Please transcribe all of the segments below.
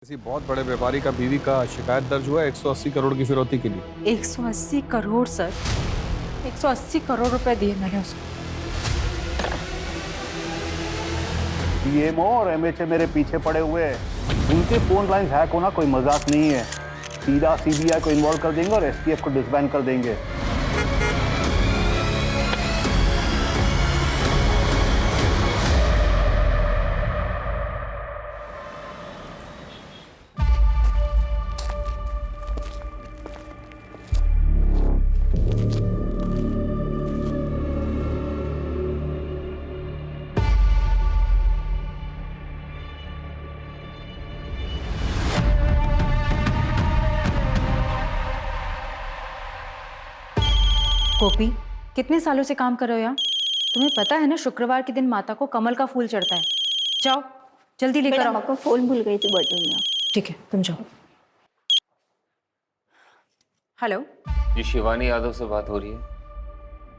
किसी बहुत बड़े व्यापारी का बीवी का शिकायत दर्ज हुआ है 180 करोड़ की फिरौती के लिए। 180 करोड़ सर, 180 करोड़ रुपए दिए मैंने उसको। डीएमओ और एमएचए मेरे पीछे पड़े हुए हैं। उनके फोन लाइन हैक होना कोई मजाक नहीं है। सीधा सीबीआई को इन्वॉल्व कर देंगे और एसटीएफ को डिसबैंड कर देंगे। गोपी, कितने सालों से काम कर रहे हो यहाँ? तुम्हें पता है ना शुक्रवार के दिन माता को कमल का फूल चढ़ता है। जाओ जल्दी लेकर आओ। आपका फोन भूल गई थी बटन में। ठीक है, तुम जाओ। हेलो जी, शिवानी यादव से बात हो रही है?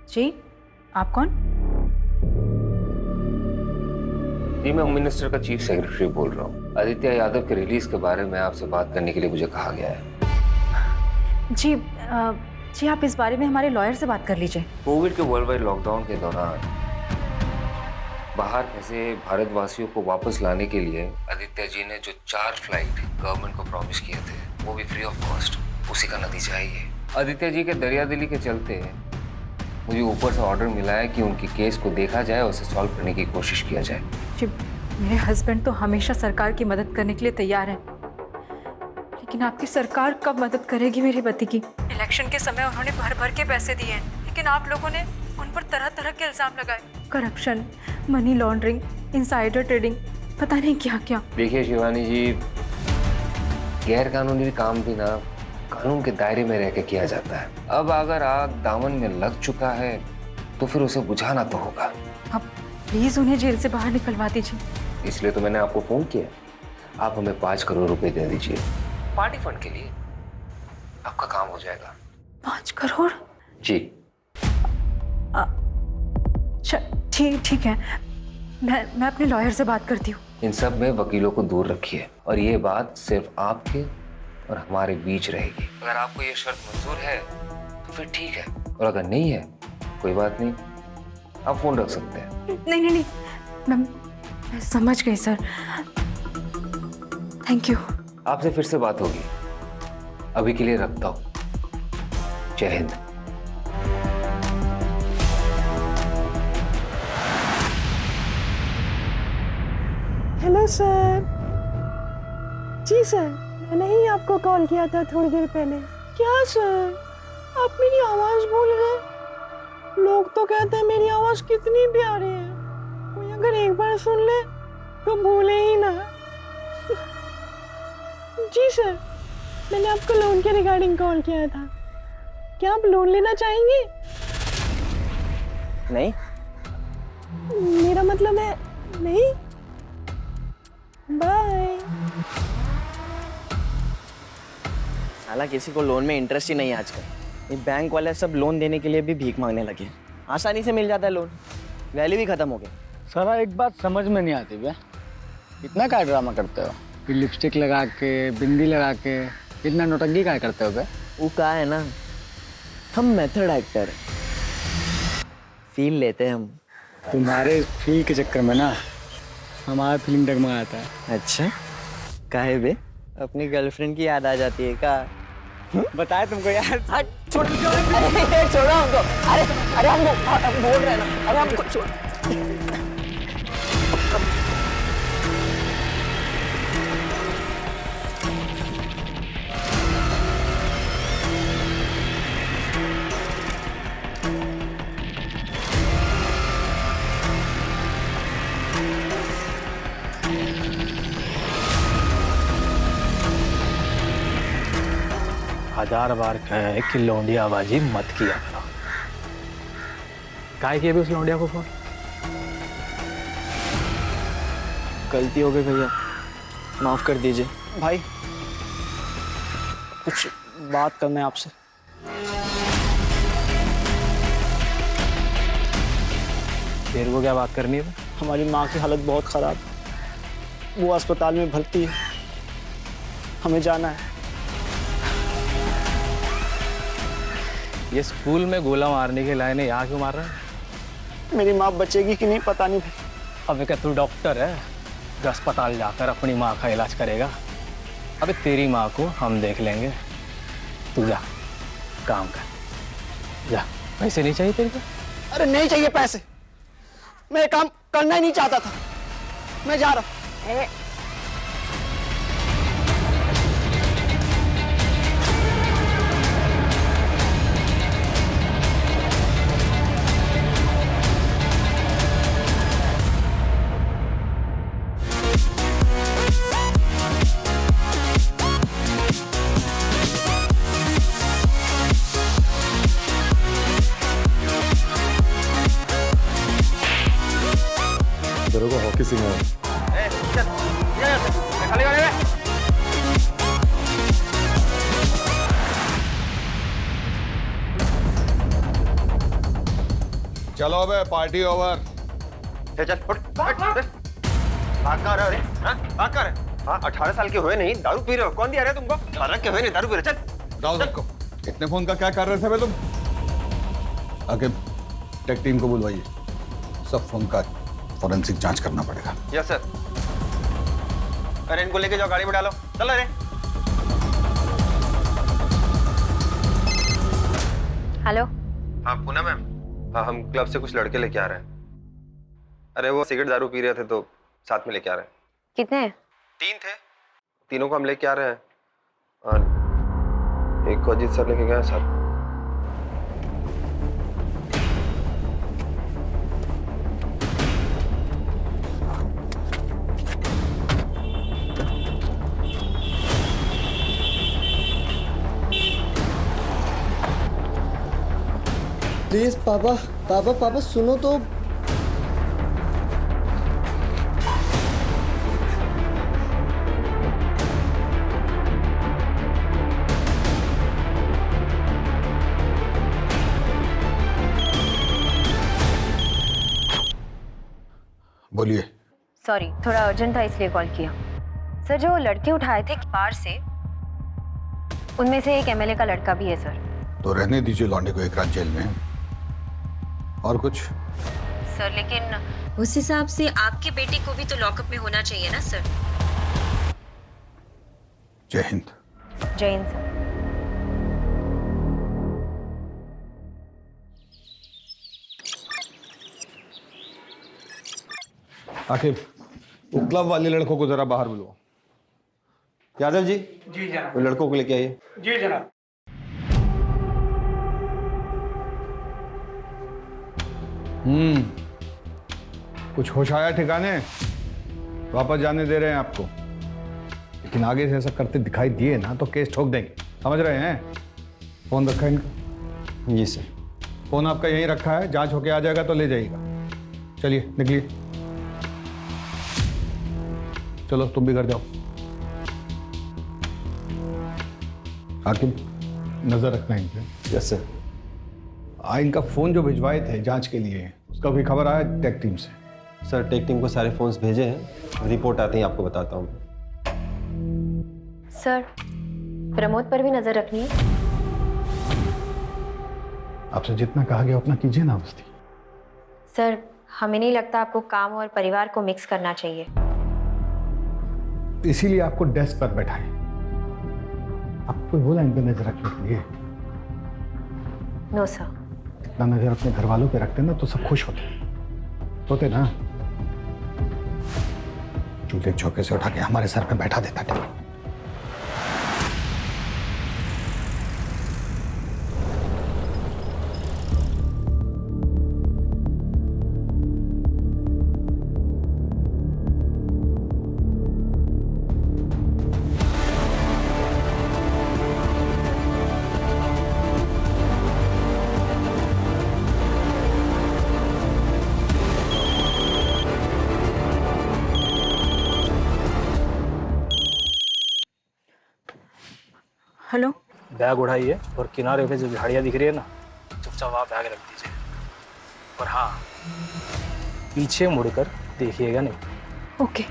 जी, आप कौन? जी, मैं होम मिनिस्टर का चीफ सेक्रेटरी बोल रहा हूँ। आदित्य यादव के रिलीज के बारे में आपसे बात करने के लिए मुझे कहा गया है। जी आप इस बारे में हमारे लॉयर से बात कर लीजिए। कोविड के वर्ल्ड वाइड लॉकडाउन के दौरान बाहर फंसे भारतवासियों को वापस लाने के लिए आदित्य जी ने जो 4 फ्लाइट गवर्नमेंट को प्रॉमिस किए थे, वो भी फ्री ऑफ कॉस्ट, उसी का नतीजा है ये। आदित्य जी के दरियादिली के चलते मुझे ऊपर से ऑर्डर मिला है कि उनकी केस को देखा जाए और उसे सॉल्व करने की कोशिश किया जाए। जी, मेरे हस्बैंड तो हमेशा सरकार की मदद करने के लिए तैयार है, लेकिन आपकी सरकार कब मदद करेगी मेरे पति की? इलेक्शन के समय उन्होंने भर भर के पैसे दिए हैं, लेकिन आप लोगों ने उन पर तरह तरह के इल्जाम लगाए। Corruption, money laundering, insider trading, पता नहीं क्या क्या। देखिए शिवानी जी, गैर कानूनी काम भी ना कानून के दायरे में रह के किया जाता है। अब अगर आग दामन में लग चुका है तो फिर उसे बुझाना तो होगा। अब प्लीज उन्हें जेल से बाहर निकलवा दीजिए। इसलिए तो मैंने आपको फोन किया। आप हमें 5 करोड़ रुपए दे दीजिए पार्टी फंड के लिए, आपका काम हो जाएगा। 5 करोड़? जी ठीक है, मैं अपने लॉयर से बात करती हूँ। इन सब में वकीलों को दूर रखिए और ये बात सिर्फ आपके और हमारे बीच रहेगी। अगर आपको ये शर्त मंजूर है तो फिर ठीक है, और अगर नहीं है कोई बात नहीं, आप फोन रख सकते हैं। नहीं, मैं समझ गई सर, थैंक यू। आपसे फिर से बात होगी, अभी के लिए रखता हूँ। जय हिंद। Hello sir. जी सर, मैंने ही आपको कॉल किया था थोड़ी देर पहले। क्या सर, आप मेरी आवाज़ भूल गए? लोग तो कहते हैं मेरी आवाज़ कितनी प्यारी है, कोई अगर एक बार सुन ले तो भूले ही ना। जी सर, मैंने आपको लोन के रिगार्डिंग कॉल किया था। क्या आप लोन लेना चाहेंगे? नहीं। मेरा मतलब है नहीं। बाय। साला किसी को लोन में इंटरेस्ट ही नहीं आजकल। ये बैंक वाले सब लोन देने के लिए भी भीख मांगने लगे। आसानी से मिल जाता है लोन, वैल्यू भी खत्म हो गया। सारा एक बात समझ में नहीं आती भैया, इतना क्या ड्रामा करते हो? फिर लिपस्टिक लगा के, बिंदी लगा के इतना नौटंकी क्या करते हो? वो कहा है ना, हम मेथड एक्टर हैं, फील लेते हैं हम। तुम्हारे फील के चक्कर में ना हमारा फीलिंग डगमगाता है। अच्छा, काहे बे? अपनी गर्लफ्रेंड की याद आ जाती है का? बताए तुमको यार। छोड़ो हमको। अरे हम बोल रहे हैं ना, अरे हमको छोड़। हजार बार कहे कि लौंडियाबाजी मत किया करो। काहे किया भी उस लौंडिया को फोन? गलती हो गई भैया, माफ कर दीजिए। भाई कुछ बात करना है आपसे। तेरे को क्या बात करनी है? हमारी माँ की हालत बहुत ख़राब है, वो अस्पताल में भर्ती है। हमें जाना है। ये स्कूल में गोला मारने के लायने यहाँ क्यों मार रहा है? मेरी माँ बचेगी कि नहीं पता नहीं भाई। अबे क्या तू डॉक्टर है? जो अस्पताल जाकर अपनी माँ का इलाज करेगा? अबे तेरी माँ को हम देख लेंगे, तू जा काम कर, जा। पैसे नहीं चाहिए तेरे को? अरे नहीं चाहिए पैसे, मैं ये काम करना ही नहीं चाहता था। मैं जा रहा हूँ। तेरे को हॉकी सिंगर चलो अबे पार्टी ओवर। चल उठ, भाग कहाँ रहे हो रे? हाँ? भाग कहाँ रहे? हाँ 18 साल के हुए नहीं दारू पी रहे हो? कौन दिया रहा है तुमको? 18 के हुए नहीं दारू पी रहे? चल जाओ सबको। इतने फोन का क्या कर रहे थे बे तुम? आके टेक टीम को बुलवाइए, सब फोन का फॉरेंसिक जांच करना पड़ेगा। Yes sir. अरे इनको लेके जाओ, गाड़ी में डालो, चलो रे। हेलो। हाँ पूनम मैम, हाँ हम क्लब से कुछ लड़के लेके आ रहे हैं। अरे वो सिगरेट दारू पी रहे थे तो साथ में लेके आ रहे हैं। कितने हैं? 3 थे, तीनों को हम लेके आ रहे हैं। और एक को अजीत सर लेके गए सर। प्लीज पापा पापा पापा सुनो तो। बोलिए। सॉरी, थोड़ा अर्जेंट था इसलिए कॉल किया। सर जो लड़के उठाए थे बाहर से, उनमें से एक एमएलए का लड़का भी है सर। तो रहने दीजिए लौंडे को एक रात जेल में। और कुछ? सर लेकिन उस हिसाब से आपकी बेटी को भी तो लॉकअप में होना चाहिए ना सर। जय हिंद। जय हिंद सर। आखिर वो क्लब वाले लड़कों को जरा बाहर बुलाओ। यादव जी। जी जनाब। वो लड़कों को लेके आइए। जी जनाब। कुछ होश आया ठिकाने? वापस जाने दे रहे हैं आपको, लेकिन आगे से ऐसा करते दिखाई दिए ना तो केस ठोक देंगे, समझ रहे हैं? फोन रखा है इनका? जी सर। फोन आपका यहीं रखा है, जांच होके आ जाएगा तो ले जाइएगा। चलिए निकलिए, चलो तुम भी घर जाओ। हाकिम नजर रखना इन पे। Yes sir. इनका फोन जो भिजवाए थे जांच के लिए, उसका भी खबर आया टेक टीम से? सर टेक टीम को सारे फोन्स भेजे हैं, रिपोर्ट आते ही आपको बताता हूँ। सर प्रमोद पर भी नजर रखनी है। आपसे जितना कहा गया उतना कीजिए ना बस्ती। सर हमें नहीं लगता आपको काम और परिवार को मिक्स करना चाहिए। इसीलिए आपको डेस्क पर बैठाए। आपको बोला इन पे नजर रखने के लिए? No sir. इतना नजर अपने घर वालों पे रखते ना तो सब खुश होते ना। चूल्हे चौके से उठा के हमारे सर पे बैठा देता था। हेलो। बैग उठाइए और किनारे पे जो झाड़ियाँ दिख रही है ना, चुपचाप वहाँ बैग रख दीजिए। और हाँ, पीछे मुड़कर देखिएगा नहीं। ओके।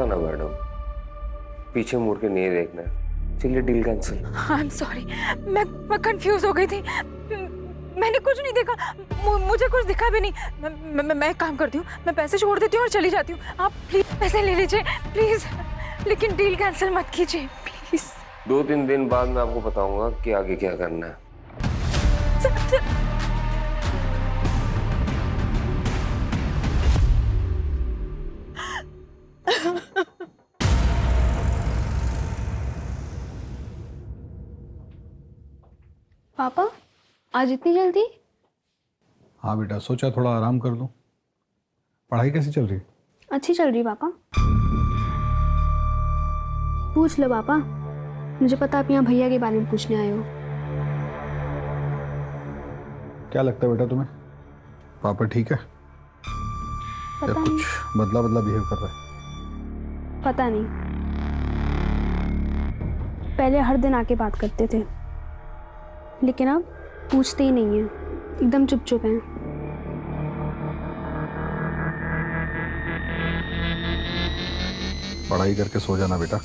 ना मैडम, पीछे मुड़ के नहीं देखना है। चलिए deal cancel. I am sorry, मैं कंफ्यूज हो गई थी। मैंने कुछ नहीं देखा, मुझे कुछ दिखा भी नहीं। मैं एक काम करती हूँ, मैं पैसे छोड़ देती हूँ और चली जाती हूँ। आप प्लीज पैसे ले लीजिए प्लीज, लेकिन डील कैंसिल मत कीजिए प्लीज। 2-3 दिन बाद मैं आपको बताऊंगा कि आगे क्या करना है। पापा आज इतनी जल्दी? हाँ बेटा, सोचा थोड़ा आराम कर लूँ। पढ़ाई कैसी चल रही है? अच्छी चल रही पापा। पूछ लो पापा, मुझे पता आप यहाँ भैया के बारे में पूछने आए हो। क्या लगता है बेटा तुम्हें, पापा ठीक है या पता कुछ नहीं, बदला बदला बिहेव कर रहा है? पता नहीं। पहले हर दिन आके बात करते थे, लेकिन अब पूछते ही नहीं है, एकदम चुप चुप हैं। पढ़ाई करके सो जाना बेटा।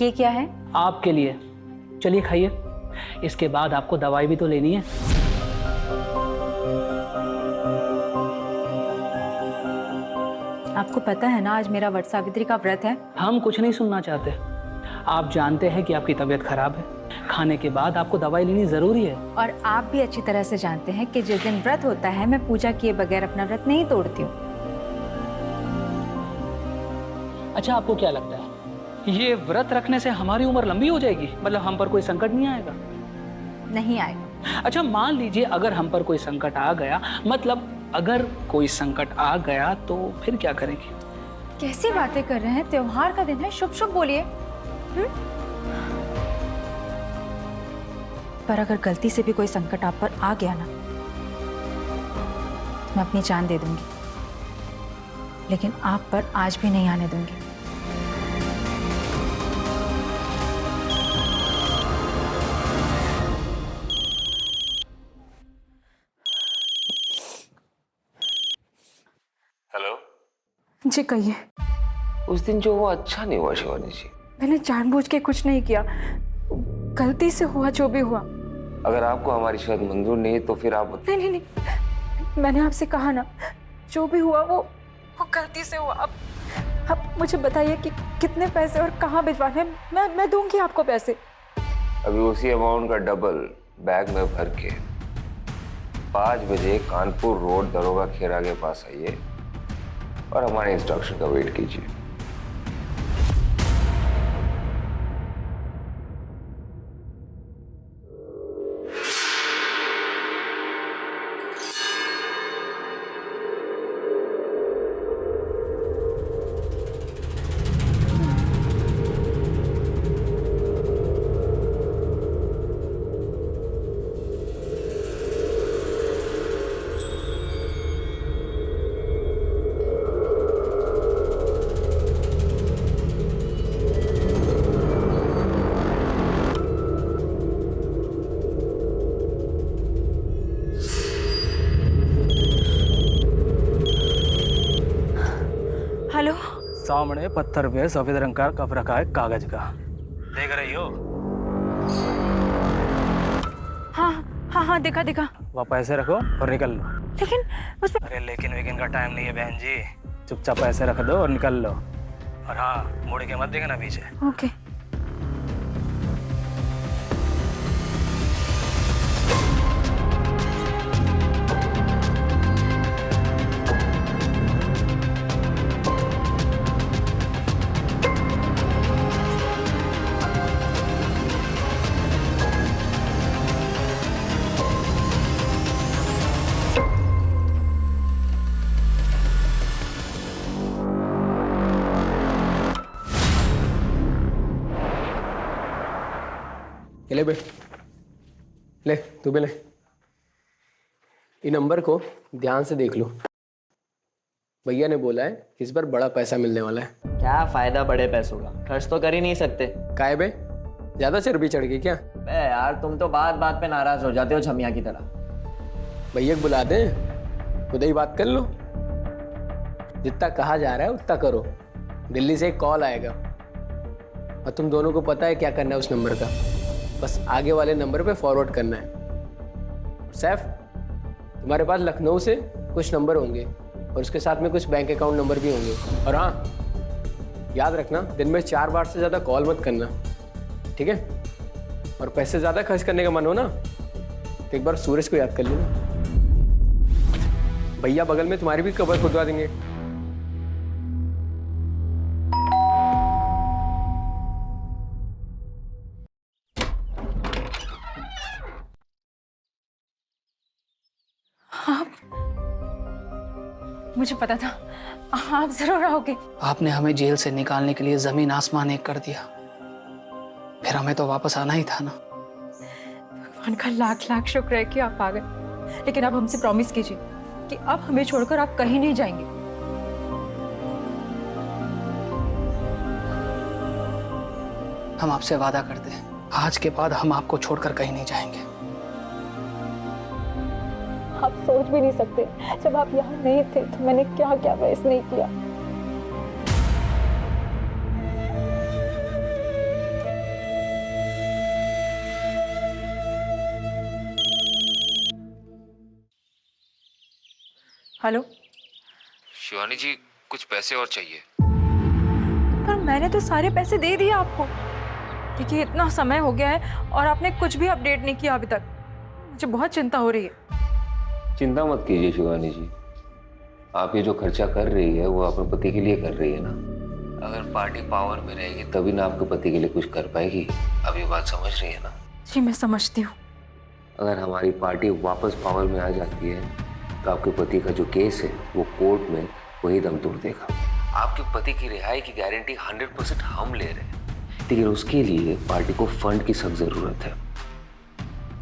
ये क्या है? आपके लिए। चलिए खाइए, इसके बाद आपको दवाई भी तो लेनी है। आपको पता है ना आज मेरा वट सावित्री का व्रत है। हम कुछ नहीं सुनना चाहते। आप जानते हैं कि आपकी तबीयत खराब है, खाने के बाद आपको दवाई लेनी जरूरी है। और आप भी अच्छी तरह से जानते हैं कि जिस दिन व्रत होता है मैं पूजा किए बगैर अपना व्रत नहीं तोड़ती हूँ। अच्छा, आपको क्या लगता है ये व्रत रखने से हमारी उम्र लंबी हो जाएगी? मतलब हम पर कोई संकट नहीं आएगा? नहीं आएगा। अच्छा, मान लीजिए अगर हम पर कोई संकट आ गया, मतलब अगर कोई संकट आ गया तो फिर क्या करेंगे? कैसी बातें कर रहे हैं, त्योहार का दिन है, शुभ शुभ बोलिए। पर अगर गलती से भी कोई संकट आप पर आ गया ना, मैं अपनी जान दे दूंगी, लेकिन आप पर आज भी नहीं आने दूंगी। हेलो जी कहिए। उस दिन जो हुआ अच्छा नहीं हुआ शिवानी जी। मैंने जानबूझ के कुछ नहीं किया, गलती से हुआ जो भी हुआ। अगर आपको हमारी शायद मंजूर नहीं तो फिर आप नहीं नहीं नहीं, मैंने आपसे कहा ना, जो भी हुआ वो गलती से हुआ। अब मुझे बताइए कि कितने पैसे और कहाँ भिजवाने हैं। मैं दूंगी आपको पैसे। अभी उसी अमाउंट का डबल बैग में भर के 5 बजे कानपुर रोड दरोगा खेरा के पास आइए और हमारे इंस्ट्रक्शन का वेट कीजिए। हेलो। सामने पत्थर पे सफेद रंग का कप रखा है कागज का, देख रही हो? हाँ हाँ हाँ, देखा देखा। वह पैसे रखो और निकल लो। लेकिन उसमें अरे लेकिन वेकिन का टाइम नहीं है बहन जी, चुपचाप पैसे रख दो और निकल लो। और हाँ, मुड़ के मत देखना पीछे। ओके। ले बे, ले तू भी ले। ये नंबर को ध्यान से देख लो। भैया ने बोला है कि इस बार बड़ा पैसा मिलने वाला है। क्या फायदा बड़े पैसों का, खर्च तो कर ही नहीं सकते। काहे बे, ज्यादा चर्बी चढ़ गई क्या? बे यार तुम तो बात बात पे नाराज हो जाते हो छमिया की तरह। भैया को बुला दे, खुद ही बात कर लो। जितना कहा जा रहा है उतना करो। दिल्ली से एक कॉल आएगा और तुम दोनों को पता है क्या करना है उस नंबर का। बस आगे वाले नंबर पे फॉरवर्ड करना है। सैफ, तुम्हारे पास लखनऊ से कुछ नंबर होंगे और उसके साथ में कुछ बैंक अकाउंट नंबर भी होंगे। और हाँ, याद रखना दिन में 4 बार से ज़्यादा कॉल मत करना, ठीक है? और पैसे ज़्यादा खर्च करने का मन हो ना तो एक बार सूरज को याद कर लेना। भैया बगल में तुम्हारी भी कबर खुदवा देंगे। मुझे पता था आप जरूर आओगे। आपने हमें जेल से निकालने के लिए जमीन आसमान एक कर दिया, फिर हमें तो वापस आना ही था ना। भगवान का लाख लाख शुक्र है कि आप आ गए। लेकिन आप हमसे प्रॉमिस कीजिए कि अब हमें छोड़कर आप कहीं नहीं जाएंगे। हम आपसे वादा करते हैं, आज के बाद हम आपको छोड़कर कहीं नहीं जाएंगे। आप सोच भी नहीं सकते, जब आप यहाँ नहीं थे तो मैंने क्या क्या बहस नहीं किया। हेलो शिवानी जी, कुछ पैसे और चाहिए। पर मैंने तो सारे पैसे दे दिए आपको। देखिए इतना समय हो गया है और आपने कुछ भी अपडेट नहीं किया अभी तक। मुझे बहुत चिंता हो रही है। चिंता मत कीजिए शिवानी जी, आप ये जो खर्चा कर रही है वो अपने पति के लिए कर रही है ना। अगर पार्टी पावर में रहेगी तभी ना आपके पति के लिए कुछ कर पाएगी। अब ये बात समझ रही है ना? जी मैं समझती हूँ। अगर हमारी पार्टी वापस पावर में आ जाती है तो आपके पति का जो केस है वो कोर्ट में वही दम तोड़ देगा। आपके पति की रिहाई की गारंटी 100% हम ले रहे हैं, लेकिन उसके लिए पार्टी को फंड की सख्त जरूरत है।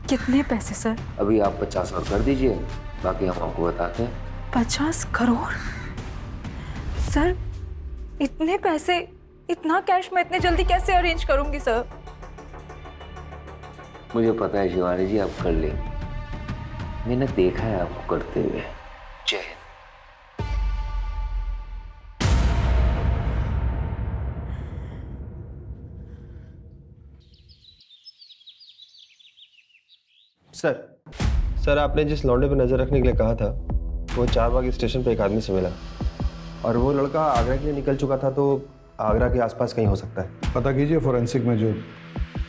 कितने पैसे सर? अभी आप 50 और कर दीजिए, बाकी हम आपको बताते हैं। 50 करोड़? सर इतने पैसे, इतना कैश मैं इतने जल्दी कैसे अरेंज करूंगी सर? मुझे पता है शिवानी जी, आप कर लेंगे। मैंने देखा है आपको करते हुए। जय हिंद। सर आपने जिस लौंडे पे नजर रखने के लिए कहा था वो चारबाग स्टेशन पे एक आदमी से मिला और वो लड़का आगरा के लिए निकल चुका था, तो आगरा के आसपास कहीं हो सकता है। पता कीजिए फोरेंसिक में जो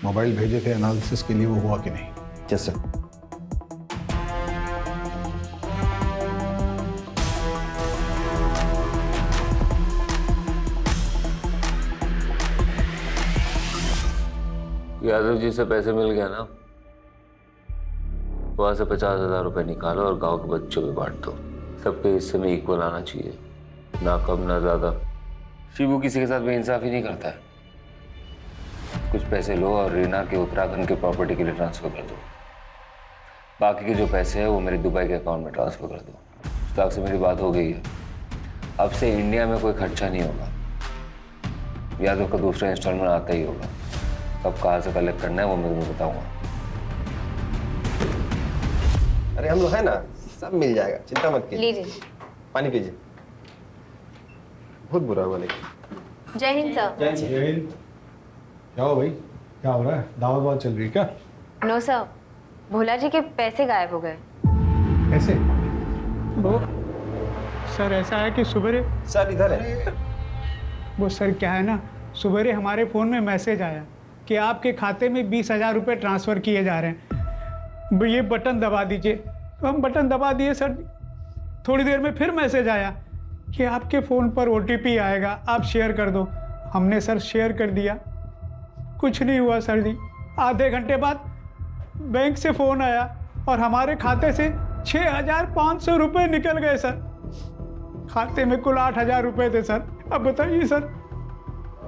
मोबाइल भेजे थे एनालिसिस के लिए वो हुआ कि नहीं। Yes sir. यादव जी से पैसे मिल गया ना, वहां से 50,000 रुपए निकालो और गांव के बच्चों में बांट दो। सबके हिस्से में इक्वल आना चाहिए, ना कम ना ज्यादा। शिबू किसी के साथ बेइंसाफी नहीं करता है। कुछ पैसे लो और रीना के उत्तराखंड के प्रॉपर्टी के लिए ट्रांसफर कर दो। बाकी के जो पैसे हैं वो मेरे दुबई के अकाउंट में ट्रांसफर कर दो। मुश्ताक से मेरी बात हो गई है, अब से इंडिया में कोई खर्चा नहीं होगा। यादव का दूसरा इंस्टॉलमेंट आता ही होगा। कब कहाँ से कलेक्ट करना है वो मैं तुम्हें बताऊंगा। अरे हम लोग है ना, सब मिल जाएगा, चिंता मत कीजिए। लीजिए। पानी पीजिए। बहुत बुरा हुआ लेकिन। जय हिंद सर। जय हिंद। क्या हो भाई, क्या हो रहा है? दावत वावत चल रही है क्या? नो सर, भोला जी के पैसे गायब हो गए। कैसे? वो सर ऐसा है कि सुबह सर इधर है। वो सर क्या है ना, सुबह हमारे फ़ोन में मैसेज आया कि आपके खाते में 20,000 रुपये ट्रांसफ़र किए जा रहे हैं, ये बटन दबा दीजिए। तो हम बटन दबा दिए सर। थोड़ी देर में फिर मैसेज आया कि आपके फ़ोन पर OTP आएगा, आप शेयर कर दो। हमने सर शेयर कर दिया, कुछ नहीं हुआ सर जी। आधे घंटे बाद बैंक से फ़ोन आया और हमारे खाते से 6,500 रुपये निकल गए सर। खाते में कुल 8,000 रुपये थे सर। अब बताइए सर,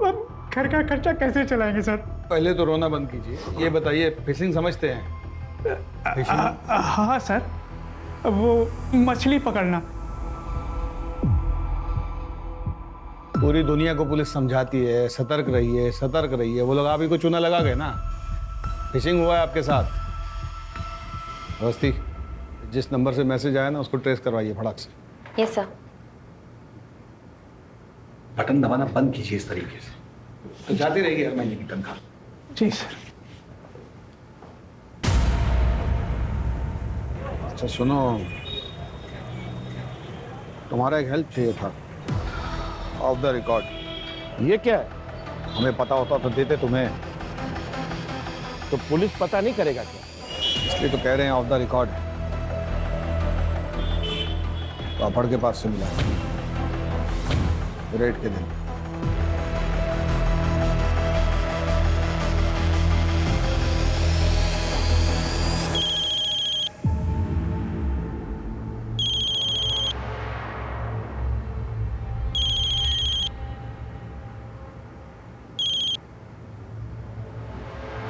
अब घर का खर्चा कैसे चलाएंगे सर? पहले तो रोना बंद कीजिए। ये बताइए, फिशिंग समझते हैं? फिशिंग? हाँ सर, वो मछली पकड़ना। पूरी दुनिया को पुलिस समझाती है सतर्क रहिए, सतर्क रहिए। वो लोग आप ही को चूना लगा गए ना। फिशिंग हुआ है आपके साथ। अवस्थी, जिस नंबर से मैसेज आया ना उसको ट्रेस करवाइए फटाक से। Yes sir. बटन दबाना बंद कीजिए इस तरीके से, तो जाती रहेगी हर महीने की तनख्वाह। जी सर। अच्छा सुनो, तुम्हारा एक हेल्प चाहिए था, ऑफ द रिकॉर्ड। ये क्या है? हमें पता होता तो देते तुम्हें। तो पुलिस पता नहीं करेगा क्या? इसलिए तो कह रहे हैं ऑफ द रिकॉर्ड। पापड़ के पास से मिला रेट के दिन।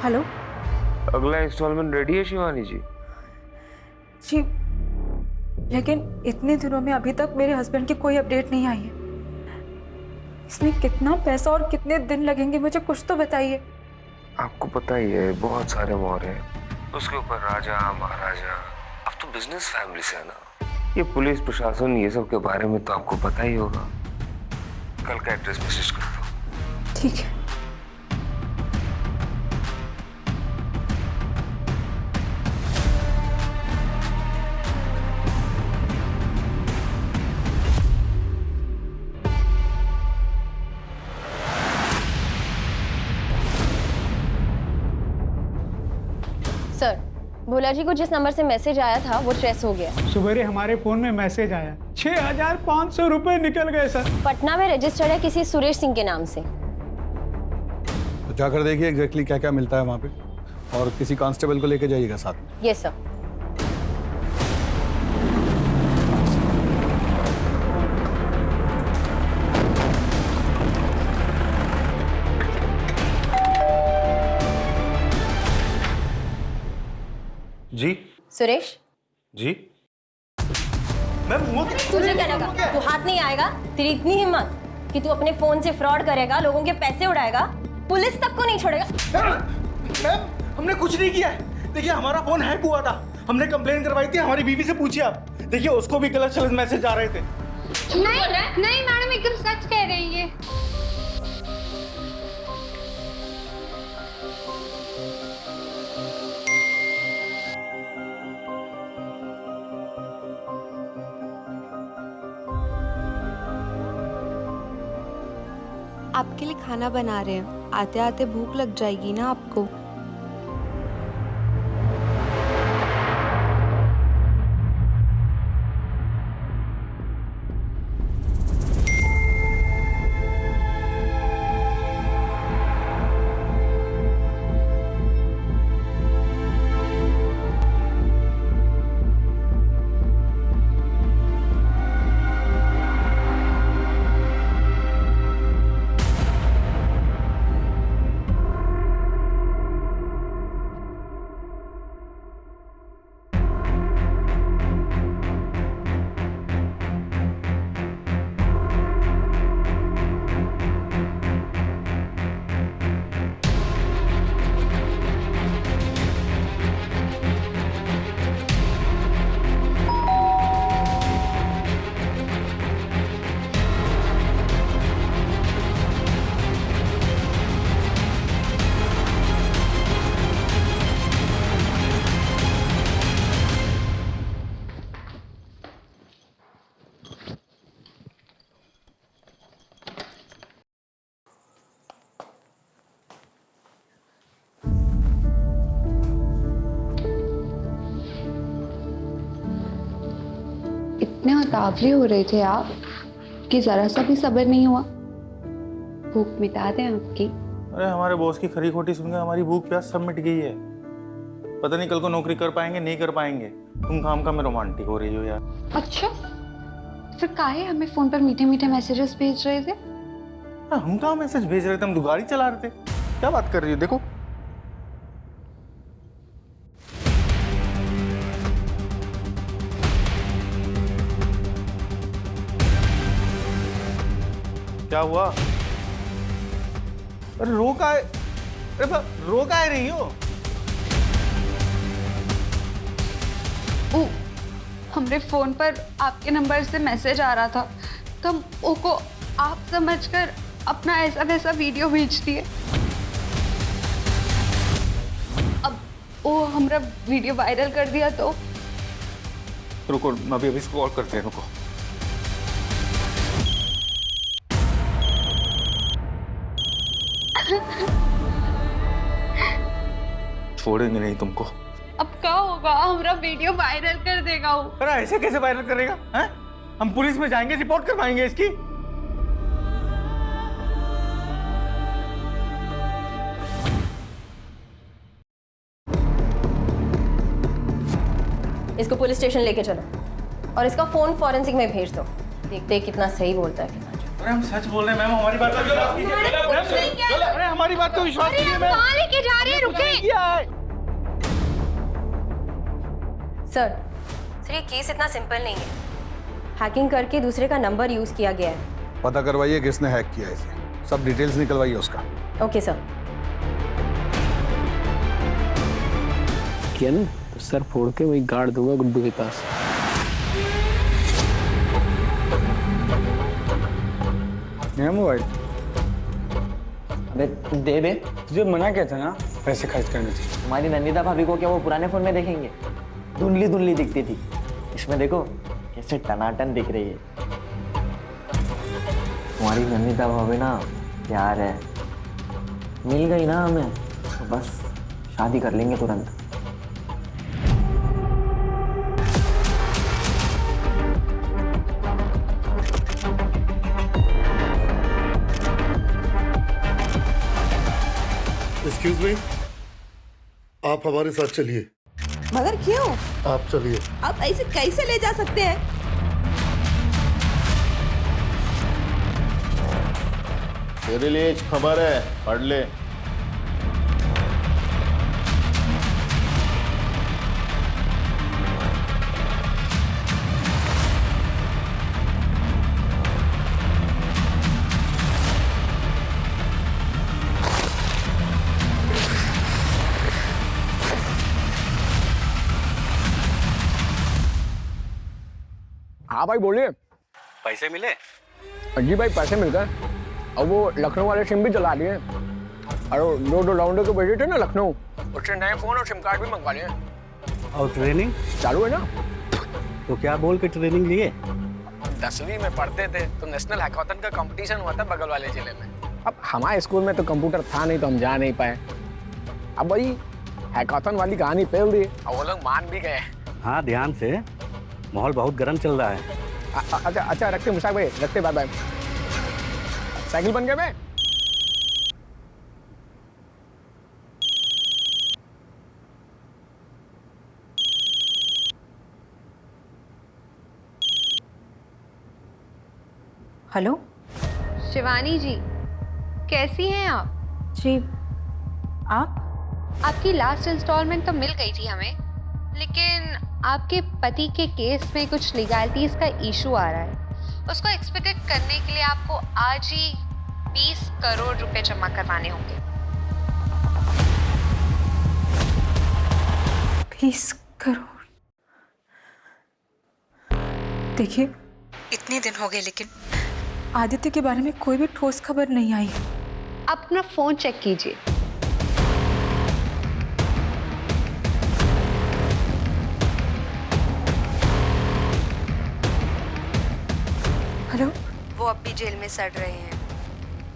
हेलो अगला इंस्टॉलमेंट रेडी है शिवानी जी? जी, लेकिन इतने दिनों में अभी तक मेरे हस्बैंड की कोई अपडेट नहीं आई है। इसमें कितना पैसा और कितने दिन लगेंगे, मुझे कुछ तो बताइए। आपको पता ही है बहुत सारे मोहर हैं, उसके ऊपर राजा महाराजा। अब तो बिजनेस फैमिली से है ना, ये पुलिस प्रशासन ये सब के बारे में तो आपको पता ही होगा। कल का एड्रेस मैसेज कर दो। ठीक है। सर, भोला जी को जिस नंबर से मैसेज आया था वो ट्रेस हो गया। सवेरे हमारे फोन में मैसेज आया, 6,500 रुपए निकल गए सर। पटना में रजिस्टर्ड है किसी सुरेश सिंह के नाम से। तो जाकर देखिए एग्जैक्टली क्या क्या मिलता है वहाँ पे, और किसी कांस्टेबल को लेके जाइएगा साथ में। Yes sir. जी सुरेश जी। तुझे क्या लगा तू हाथ नहीं आएगा? तेरी इतनी हिम्मत कि तू अपने फोन से फ्रॉड करेगा, लोगों के पैसे उड़ाएगा, पुलिस तक को नहीं छोड़ेगा। मैम हमने कुछ नहीं किया है। देखिए हमारा फोन हैक हुआ था, हमने कंप्लेन करवाई थी। हमारी बीवी से पूछिए आप, देखिए उसको भी गलत गलत मैसेज आ रहे थे। नहीं मैडम, एकदम सच कह रहे हैं ये। आपके लिए खाना बना रहे हैं, आते आते भूख लग जाएगी ना आपको। इतने उतावले हो रहे थे आप कि जरा सा भी सब्र नहीं हुआ। भूख मिटा दें आपकी। अरे हमारे बॉस की खरी खोटी सुनकर हमारी भूख प्यास सब मिट गई है। पता नहीं कल को नौकरी कर पाएंगे नहीं कर पाएंगे। तुम काम में रोमांटिक हो रही हो यार। अच्छा, फिर काहे हमें फोन पर मीठे मीठे मैसेजेस भेज रहे थे? हम कहाँ मैसेज भेज रहे थे, हम तो गाड़ी चला रहे थे। क्या बात कर रही हो? देखो क्या हुआ? अरे रो का है, रो का है रही हो? हमरे फोन पर आपके नंबर से मैसेज आ रहा था तो हम ओको आप समझकर अपना ऐसा वैसा वीडियो भेज दिए। अब वो हमरा वीडियो वायरल कर दिया तो रुको, मैं अभी इसको कॉल करते हैं, रुको। छोड़ेंगे नहीं तुमको। अब क्या होगा? हमरा वीडियो वायरल कर देगा वो। अरे ऐसे कैसे वायरल करेगा? हैं? हम पुलिस में जाएंगे, रिपोर्ट करवाएंगे इसकी। इसको पुलिस स्टेशन लेके चलो और इसका फोन फॉरेंसिक में भेज दो। देखते हैं कितना सही बोलता है कितना। अरे हम सच बोल रहे हैं मैम, हमारी बात का विश्वास कीजिए। अरे हमारी बात का विश्वास कीजिए मैम। कहाँ लेके जा रहे हैं? रुके सर, ये केस इतना सिंपल नहीं है। हैकिंग करके दूसरे का नंबर यूज किया गया है। पता करवाइए किसने हैक किया इसे, सब डिटेल्स निकलवाइए उसका। Okay sir. किया ना तो सर फोड़ के वही गाड़ दूंगा गुड्डू के पास। मोबाइल अबे दे बे, तुझे मना किया था ना पैसे खर्च करने से। तुम्हारी नंदिता भाभी को क्या वो पुराने फोन में देखेंगे? धुंधली धुंधली दिखती थी, इसमें देखो कैसे टनाटन दिख रही है। तुम्हारी नंदिता भाभी ना प्यार है, मिल गई ना हमें तो बस शादी कर लेंगे तुरंत। एक्सक्यूज मी, आप हमारे साथ चलिए। मगर क्यों? आप चलिए। आप ऐसे कैसे ले जा सकते हैं? तेरे लिए एक खबर है, पढ़ ले। हाँ भाई बोलिए। पैसे मिले? जी भाई पैसे मिल गए। अब वो लखनऊ वाले सिम भी चला लिए और दो राउंडर को भेजे थे ना लखनऊ, उससे नए फोन और सिम कार्ड भी मंगवा लिए। और ट्रेनिंग चालू है ना? तो क्या बोल के ट्रेनिंग लिए? 10वीं में पढ़ते थे तो नेशनल हैकाथन का कंपटीशन हुआ था बगल वाले जिले में। अब हमारे स्कूल में तो कंप्यूटर था नहीं तो हम जा नहीं पाए। अब भाई हैकाथन वाली कहानी फैल दी और वो लोग मान भी गए। हाँ ध्यान से, माहौल बहुत गर्म चल रहा है। अच्छा अच्छा रखते मुशाक भाई, रखते, बाय बाय। साइकिल बन गए मैं। हेलो शिवानी जी, कैसी हैं आप? जी, आप? आपकी लास्ट इंस्टॉलमेंट तो मिल गई थी हमें, लेकिन आपके पति के केस में कुछ लीगैलिटीज का इशू आ रहा है। उसको एक्सपेक्टेड करने के लिए आपको आज ही 20 करोड़ रुपए जमा करवाने होंगे। 20 करोड़? देखिए, इतने दिन हो गए लेकिन आदित्य के बारे में कोई भी ठोस खबर नहीं आई है। आप अपना फोन चेक कीजिए। हेलो? वो अब भी जेल में सड़ रहे हैं,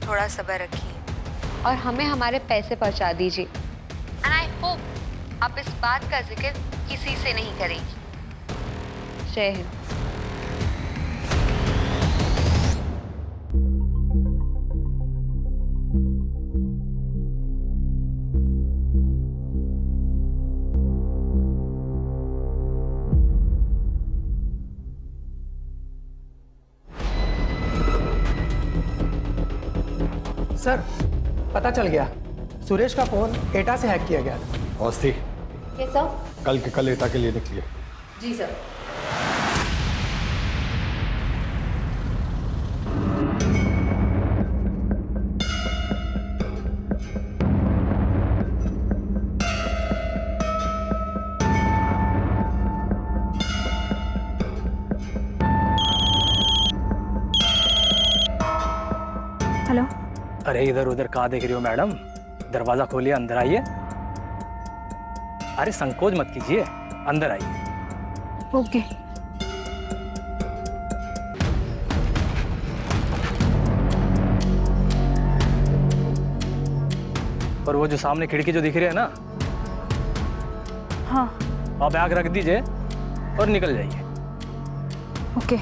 थोड़ा सब्र रखिए और हमें हमारे पैसे पहुंचा दीजिए। एंड आई होप आप इस बात का जिक्र किसी से नहीं करेंगी। जय हिंद। सर पता चल गया, सुरेश का फोन एटा से हैक किया गया था। अवस्थी, ये सर। कल के कल एटा के लिए निकलिए। जी सर। हेलो। अरे इधर उधर कहाँ देख रही हो मैडम? दरवाजा खोलिए, अंदर आइए। अरे संकोच मत कीजिए, अंदर आइए। ओके। और वो जो सामने खिड़की जो दिख रही है ना, हाँ। आप बैग रख दीजिए और निकल जाइए। ओके।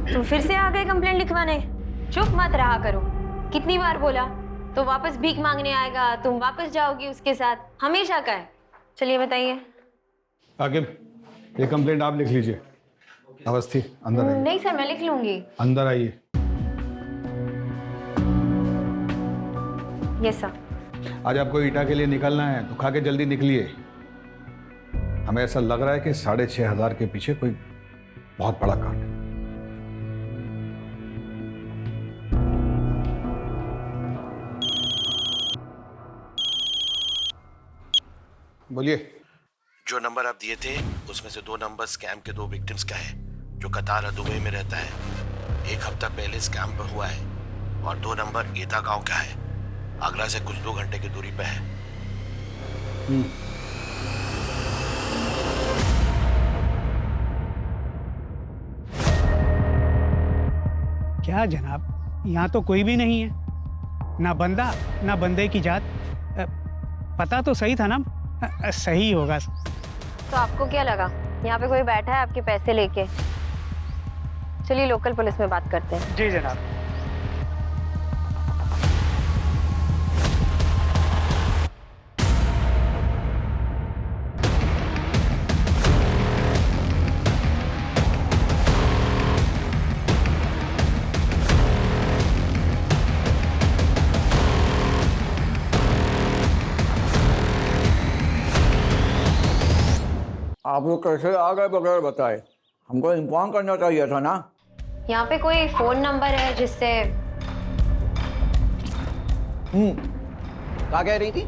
तुम फिर से आ गए कंप्लेंट लिखवाने? चुप मत रहा करो। कितनी बार बोला? तो वापस भीख मांगने आएगा, तुम वापस जाओगी उसके साथ, हमेशा का है। चलिए बताइए। आकिब, ये कंप्लेंट आप लिख लीजिए। अवस्थी, अंदर आइए। नहीं सर, मैं लिख लूंगी। अंदर आइए। Yes sir. आज आपको ईटा के लिए निकलना है तो खा के जल्दी निकलिए। हमें ऐसा लग रहा है कि 6,500 के पीछे कोई बहुत बड़ा काम है। बोलिए। जो नंबर आप दिए थे उसमें से 2 नंबर स्कैम के 2 विक्टिम्स का है, जो कतार और दुबई में रहता है। 1 हफ्ता पहले स्कैम पर हुआ है। और 2 नंबर एटा गांव का है, आगरा से कुछ 2 घंटे की दूरी पर है। क्या जनाब, यहाँ तो कोई भी नहीं है, ना बंदा ना बंदे की जात। पता तो सही था ना? सही होगा। तो आपको क्या लगा यहाँ पे कोई बैठा है आपके पैसे लेके? चलिए लोकल पुलिस में बात करते हैं। जी जनाब। आप लोग कैसे आ गए बगैर बताए? हमको इन्फॉर्म करना चाहिए था ना। यहाँ पे कोई फोन नंबर है जिससे? क्या कह रही थी?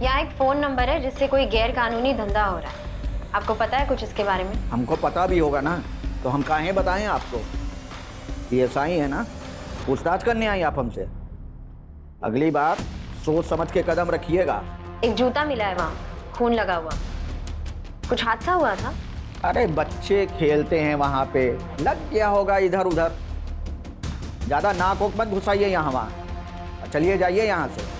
यहाँ एक फोन नंबर है जिससे कोई गैर कानूनी धंधा हो रहा है। आपको पता है कुछ इसके बारे में? हमको पता भी होगा ना, तो हम काहे बताएं आपको? PSI है ना, पूछताछ करने आई आप हमसे। अगली बार सोच समझ के कदम रखिएगा। एक जूता मिला है वहाँ, खून लगा हुआ। कुछ हादसा हुआ था? अरे बच्चे खेलते हैं वहाँ पे, लग गया होगा इधर उधर। ज्यादा नाक वोक मत घुसाइए यहाँ वहाँ। चलिए जाइए यहाँ से।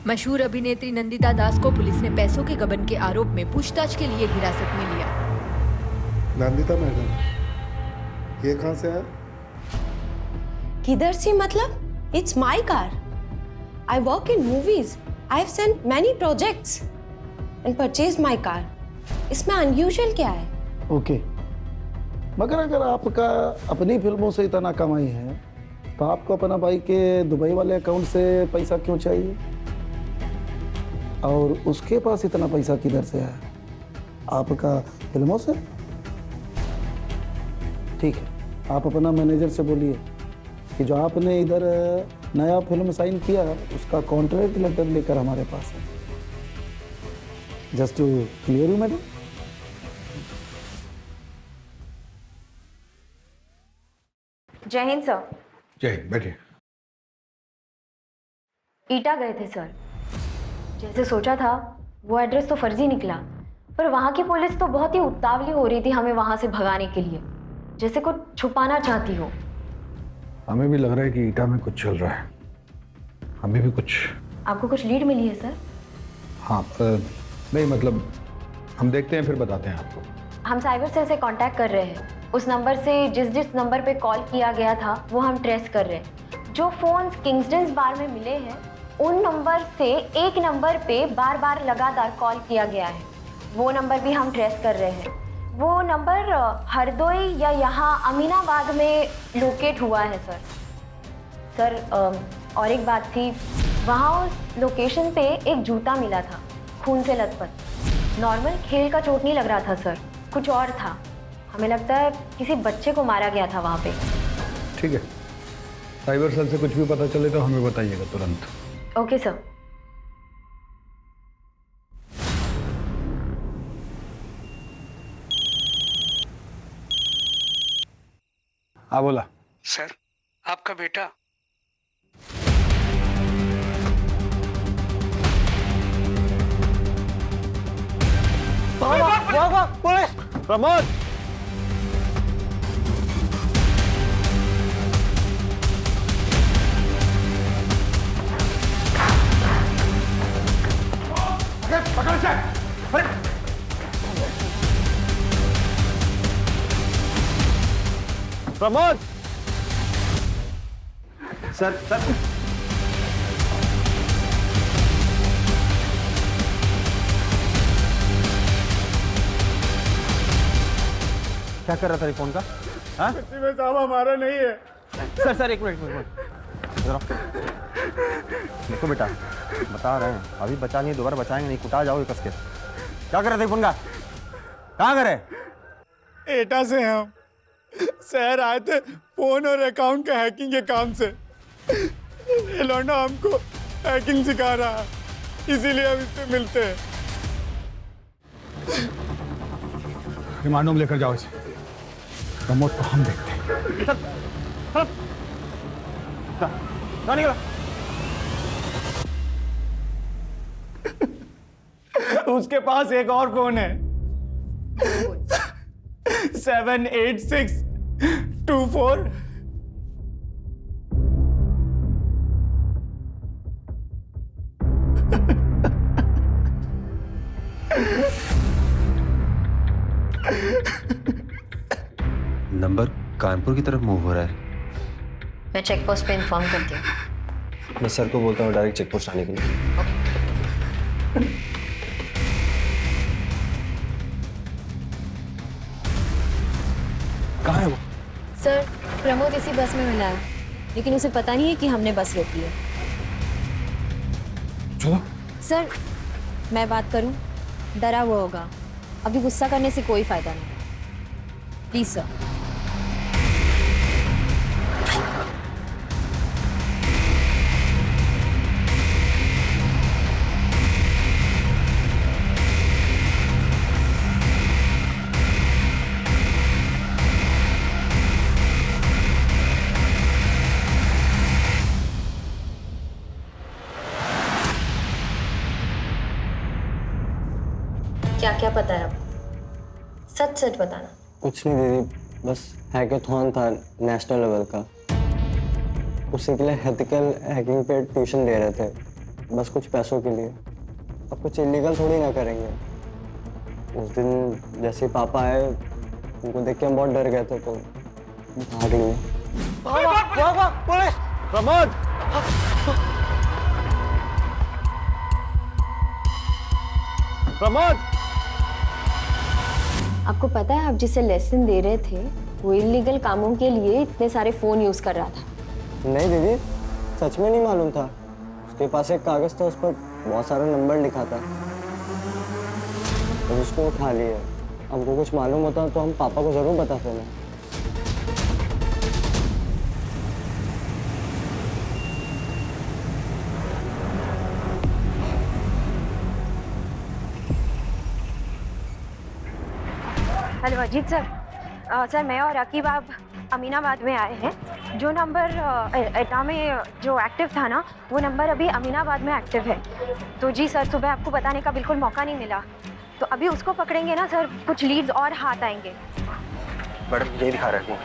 मशहूर अभिनेत्री नंदिता दास को पुलिस ने पैसों के गबन के आरोप में पूछताछ के लिए हिरासत में लिया। नंदिता मैडम, ये कहाँ से है? किधर से मतलब? It's my car. I work in movies. I have sent many projects and purchase my car. इसमें अनयूजुअल क्या है? ओके, मगर अगर आपका अपनी फिल्मों से इतना कमाई है तो आपको अपना भाई के दुबई वाले अकाउंट से पैसा क्यों चाहिए? और उसके पास इतना पैसा किधर से है? आपका फिल्मों से? ठीक है, आप अपना मैनेजर से बोलिए कि जो आपने इधर नया फिल्म साइन किया उसका कॉन्ट्रैक्ट लेटर लेकर हमारे पास है. Just to clear you madam. Jai Hind sir. जय हिंद, बैठिए. ईटा गए थे सर. जैसे सोचा था वो एड्रेस तो फर्जी निकला, पर वहाँ की पुलिस तो बहुत ही उतावली हो रही थी हमें वहाँ से भगाने के लिए, जैसे कुछ छुपाना चाहती हो. हमें भी लग रहा है कि ईटा में कुछ चल रहा है. हमें भी कुछ. आपको कुछ लीड मिली है सर? हाँ, नहीं मतलब हम देखते हैं फिर बताते हैं आपको. हम साइबर सेल से कांटेक्ट कर रहे हैं. उस नंबर से जिस नंबर पे कॉल किया गया था वो हम ट्रेस कर रहे हैं. जो फोन्स किंग्सटन्स बार में मिले हैं उन नंबर से एक नंबर पे बार बार लगातार कॉल किया गया है. वो नंबर भी हम ट्रेस कर रहे हैं. वो नंबर हरदोई या यहाँ अमीनाबाद में लोकेट हुआ है सर. सर और एक बात थी, वहाँ उस लोकेशन पे एक जूता मिला था खून से लथपथ. नॉर्मल खेल का चोट नहीं लग रहा था सर, कुछ और था. हमें लगता है किसी बच्चे को मारा गया था वहाँ पे. ठीक है, साइबर सेल से कुछ भी पता चले तो हमें बताइएगा तुरंत. Okay sir. हाँ बोला. सर, आपका बेटा. पुलिस! प्रमोद! पकड़ से. प्रमोद! सर सर क्या कर रहा था फोन का? हाँ? में साहब हमारा नहीं है. सर सर एक मिनट देखो बेटा, बता रहे हैं अभी बचा नहीं, दोबारा बचाएंगे नहीं, कुटा जाओगे कस के. क्या कर रहे थे फोन का? कहाँ करे? एटा से हम शहर आए थे फोन और अकाउंट के हैकिंग के काम से. ये लौंडा हमको हैकिंग सिखा रहा है, इसीलिए हम इससे मिलते हैं. रिमांड में लेकर जाओ इसे. प्रमोद को हम देखते हैं. निकलो. उसके पास एक और फोन है 78624. नंबर कानपुर की तरफ मूव हो रहा है. मैं चेक पोस्ट पे इन्फॉर्म करती हूँ. मैं सर को बोलता हूँ डायरेक्ट चेक पोस्ट आने के लिए. कहाँ है वो? सर, प्रमोद इसी बस में मिला है, लेकिन उसे पता नहीं है कि हमने बस रोकी है. चलो. सर, मैं बात करूं? डरा हुआ होगा. अभी गुस्सा करने से कोई फायदा नहीं. Please sir. क्या क्या पता है आपको? सच सच बताना. कुछ नहीं दीदी, बस हैकेथॉन था नेशनल लेवल का, उसी के लिए एथिकल हैकिंग पे ट्यूशन दे रहे थे, बस कुछ पैसों के लिए. अब कुछ इलीगल थोड़ी ना करेंगे. उस दिन जैसे पापा आए उनको देख के हम बहुत डर गए थे तो भाग लिए. पुलिस! प्रमोद! प्रमोद! आपको पता है आप जिसे लेसन दे रहे थे वो इलीगल कामों के लिए इतने सारे फोन यूज कर रहा था। नहीं दीदी, सच में नहीं मालूम था। उसके पास एक कागज था, उस पर बहुत सारा नंबर लिखा था, तो उसको उठा लिए। हमको कुछ मालूम होता तो हम पापा को जरूर बताते ना। Hello Ajit sir. सर मैं और रकीब आप अमीनाबाद में आए हैं। जो नंबर एटा में जो एक्टिव था ना, वो नंबर अभी अमीनाबाद में एक्टिव है। तो जी सर, सुबह आपको बताने का बिल्कुल मौका नहीं मिला, तो अभी उसको पकड़ेंगे ना सर, कुछ लीड्स और हाथ आएंगे। मैडम ये दिखा रहे हैं।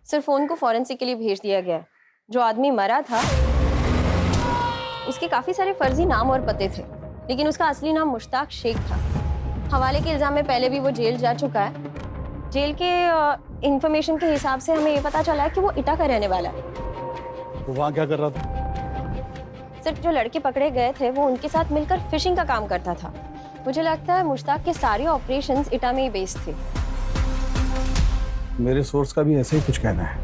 सर फोन को फॉरेंसिक के लिए भेज दिया गया है। जो आदमी मरा था उसके काफी सारे फर्जी नाम और पते थे, लेकिन उसका असली नाम मुश्ताक शेख था। हवाले के इल्जाम में पहले भी वो जेल जा चुका है। जेल के इंफॉर्मेशन के हिसाब से हमें ये पता चला है कि वो इटा का रहने वाला है। तो वहाँ क्या कर रहा था? सर जो लड़के पकड़े गए थे वो उनके साथ मिलकर फिशिंग का काम करता था। मुझे लगता है मुश्ताक के सारे ऑपरेशंस इटा में ही बेस्ड थे। मेरे सोर्स का भी ऐसे ही कुछ कहना है।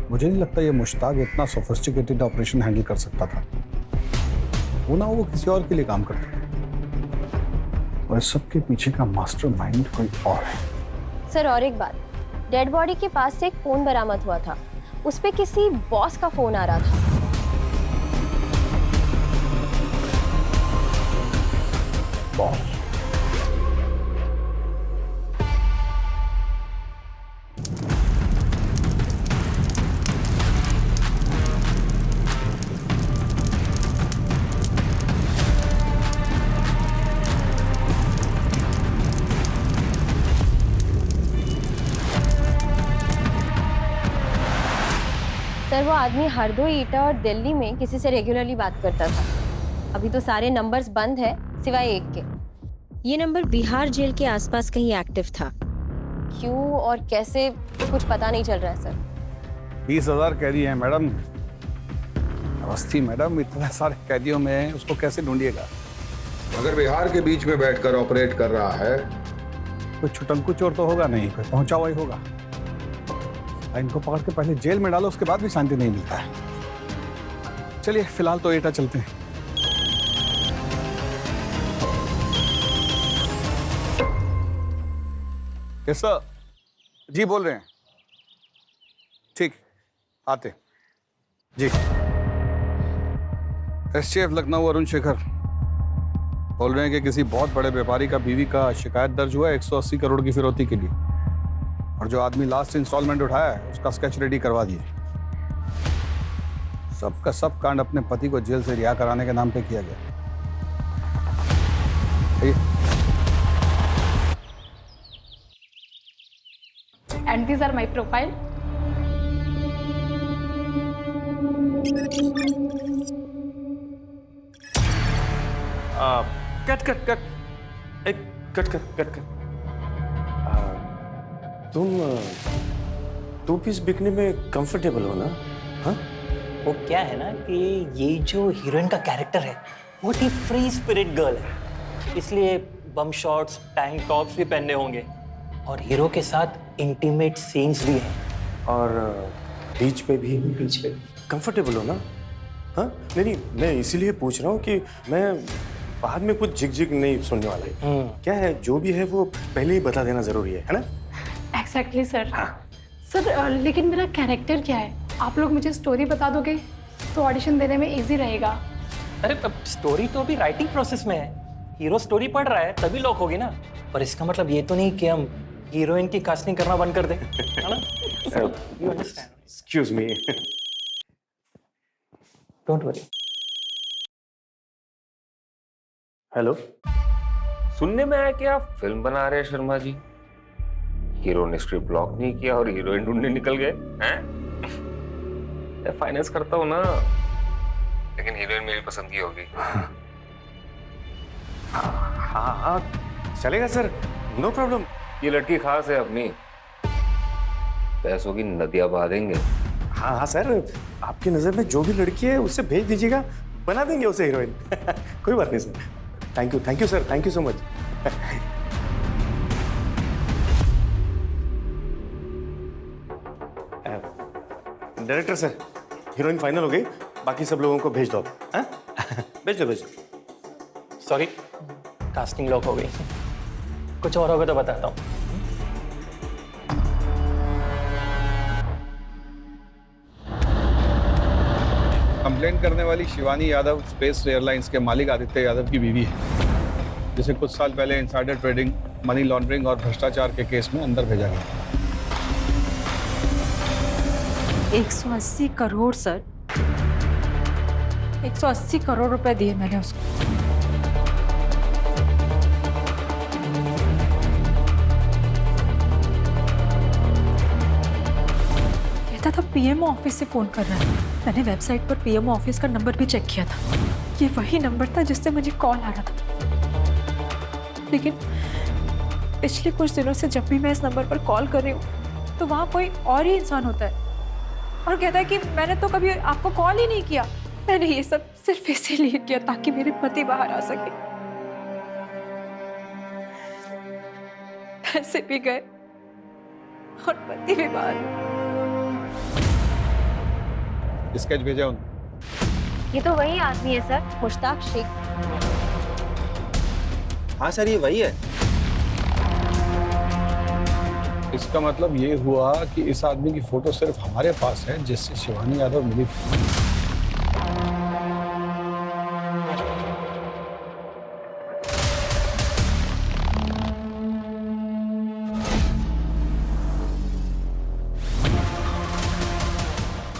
मुझे नहीं लगता ये मुश्ताक इतना सोफिस्टिकेटेड ऑपरेशन हैंडल कर सकता था। वो किसी और के लिए काम करता था, और इस सब के पीछे का मास्टरमाइंड कोई और है। सर और एक बात, डेड बॉडी के पास से एक फोन बरामद हुआ था, उस पे किसी बॉस का फोन आ रहा था। बॉस? सर वो आदमी हरदोई, ईटा और दिल्ली में किसी से रेगुलरली बात करता था। अभी तो सारे नंबर्स बंद है सिवाय एक के। ये नंबर बिहार जेल के आसपास कहीं एक्टिव था। क्यों और कैसे कुछ पता नहीं चल रहा है सर। 20,000 कैदी हैं मैडम। अवस्थी मैडम, इतने सारे कैदियों में उसको कैसे ढूंढिएगा? अगर बिहार के बीच में बैठकर ऑपरेट कर रहा है, कोई छुटंकु चोर तो होगा नहीं, कोई पहुंचा हुआ ही होगा। इनको पकड़ के पहले जेल में डालो, उसके बाद भी शांति नहीं मिलता है। चलिए फिलहाल तो एटा चलते हैं। कैसा जी बोल रहे हैं? ठीक, आते जी। एसटीएफ लखनऊ अरुण शेखर बोल रहे हैं कि किसी बहुत बड़े व्यापारी का बीवी का शिकायत दर्ज हुआ है 180 करोड़ की फिरौती के लिए, और जो आदमी लास्ट इंस्टॉलमेंट उठाया है उसका स्केच रेडी करवा दिए। सबका सब कांड अपने पति को जेल से रिहा कराने के नाम पे किया गया। And these are my profile. Cut. तुम टू पीस बिकने में कंफर्टेबल हो ना? हाँ? वो क्या है ना कि ये जो हीरोइन का कैरेक्टर है बहुत ही फ्री स्पिरिट गर्ल है, इसलिए बम शॉट्स, टैंक टॉप्स भी पहनने होंगे, और हीरो के साथ इंटीमेट सीन्स भी हैं। और बीच पे भी कंफर्टेबल हो ना? हाँ नहीं, मैं इसीलिए पूछ रहा हूँ कि मैं बाद में कुछ झिक नहीं सुनने वाला है। क्या है, जो भी है वो पहले ही बता देना जरूरी है ना? Exactly sir. सर लेकिन मेरा कैरेक्टर क्या है? आप लोग मुझे स्टोरी बता दोगे तो ऑडिशन देने में इजी रहेगा। अरे स्टोरी तो अभी राइटिंग प्रोसेस में है। हीरो स्टोरी पढ़ रहा है तभी लॉक होगी ना। पर इसका मतलब ये तो नहीं कि हम हीरोइन की कास्टिंग करना बंद कर दें, है ना? You understand? Excuse me. Don't worry. Hello, सुनने में आया कि आप फिल्म बना रहे हैं शर्मा जी। हीरो ने स्क्रिप्ट ब्लॉक नहीं किया और हीरोइन ढूंढने निकल गए हैं? मैं फाइनेंस करता हूँ ना, लेकिन हीरोइन मेरी पसंद की होगी। हाँ चलेगा सर, नो प्रॉब्लम। ये लड़की खास है अपनी, पैसों की नदियां बहा देंगे। हाँ सर, आपकी नजर में जो भी लड़की है उससे भेज दीजिएगा, बना देंगे उसे हीरोइन। कोई बात नहीं sir. Thank you sir, thank you so much. Director sir, heroine final हो गई, बाकी सब लोगों को भेज दो। भेज दो। सॉरी, कास्टिंग लॉक हो गई। कुछ और होगा तो बताता हूँ। कंप्लेंट करने वाली शिवानी यादव स्पेस एयरलाइंस के मालिक आदित्य यादव की बीवी है, जिसे कुछ साल पहले इनसाइडर ट्रेडिंग, मनी लॉन्ड्रिंग और भ्रष्टाचार के केस में अंदर भेजा गया। 180 करोड़ सर, 180 करोड़ रुपए दिए मैंने उसको। कहता था पीएमओ ऑफिस से फोन कर रहा है। मैंने वेबसाइट पर पीएमओ ऑफिस का नंबर भी चेक किया था। ये वही नंबर था जिससे मुझे कॉल आ रहा था। लेकिन पिछले कुछ दिनों से जब भी मैं इस नंबर पर कॉल कर रही हूँ तो वहाँ कोई और ही इंसान होता है और कहता है कि मैंने तो कभी आपको कॉल ही नहीं किया। मैंने ये सब सिर्फ इसीलिए किया ताकि मेरे पति बाहर आ सके। पैसे भी गए और पति भी बाहर। स्केच भेजा उन्होंने। ये तो वही आदमी है सर, मुश्ताक शेख। हाँ सर, ये वही है। इसका मतलब ये हुआ कि इस आदमी की फोटो सिर्फ हमारे पास है जिससे शिवानी यादव मिली थी।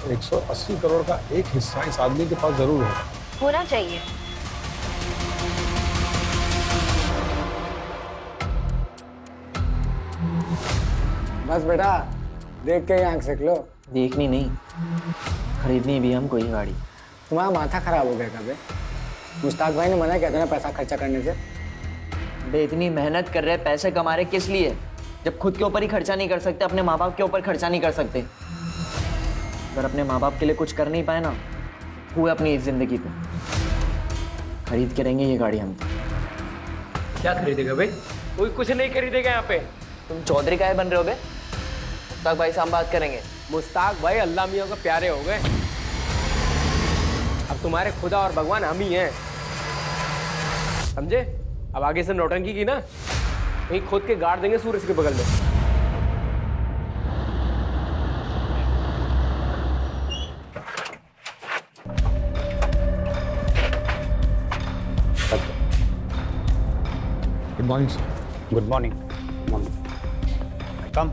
$180 करोड़ का एक हिस्सा इस आदमी के पास जरूर होना चाहिए। बस बेटा, देख के ही आंख सेक लो। देखनी नहीं, खरीदनी भी हमको ये गाड़ी। तुम्हारा माथा खराब हो गया कभी? मुश्ताक भाई ने मना किया था ना पैसा खर्चा करने से। बे इतनी मेहनत कर रहे, पैसे कमा रहे, किस लिए? जब खुद के ऊपर ही खर्चा नहीं कर सकते, अपने माँ बाप के ऊपर खर्चा नहीं कर सकते। अगर अपने माँ बाप के लिए कुछ कर नहीं पाए ना, हुए अपनी इस जिंदगी पे। खरीद के रहेंगे ये गाड़ी हम। क्या खरीदेगा भाई? कोई कुछ नहीं खरीदेगा यहाँ पे। तुम चौधरी काहे बन रहे हो बे? मुश्ताक भाई से हम बात करेंगे। मुश्ताक भाई अल्लाह मियाँ के प्यारे हो गए। अब तुम्हारे खुदा और भगवान हम ही हैं, समझे? अब आगे से नौटंकी की ना, वहीं खोद के गाड़ देंगे सूरज के बगल में। Good morning sir. Good morning. Come.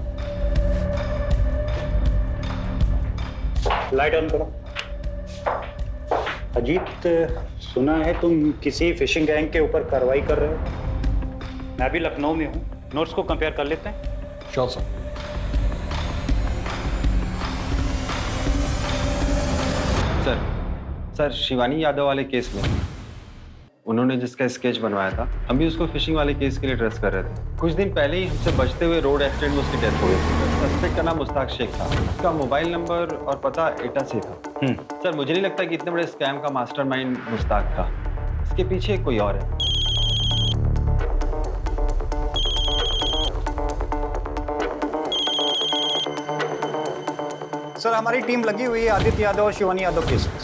Light on करो। अजीत, सुना है तुम किसी फिशिंग गैंग के ऊपर कार्रवाई कर रहे हो। मैं भी लखनऊ में हूँ, नोट्स को कंपेयर कर लेते हैं। Sure sir. Sir Shivani Yadav वाले केस में उन्होंने जिसका स्केच बनवाया था, हम भी उसको फिशिंग वाले केस के लिए ट्रेस कर रहे थे। कुछ दिन पहले ही हमसे बचते हुए रोड एक्सीडेंट में उसकी डेथ हो गई थी। सस्पेक्ट का नाम मुश्ताक शेख था। उसका मोबाइल नंबर और पता एटा से था। सर मुझे नहीं लगता कि इतने बड़े स्कैम का मास्टरमाइंड मुश्ताक था। इसके पीछे कोई और है। सर हमारी टीम लगी हुई है आदित्य यादव और शिवानी यादव केस में।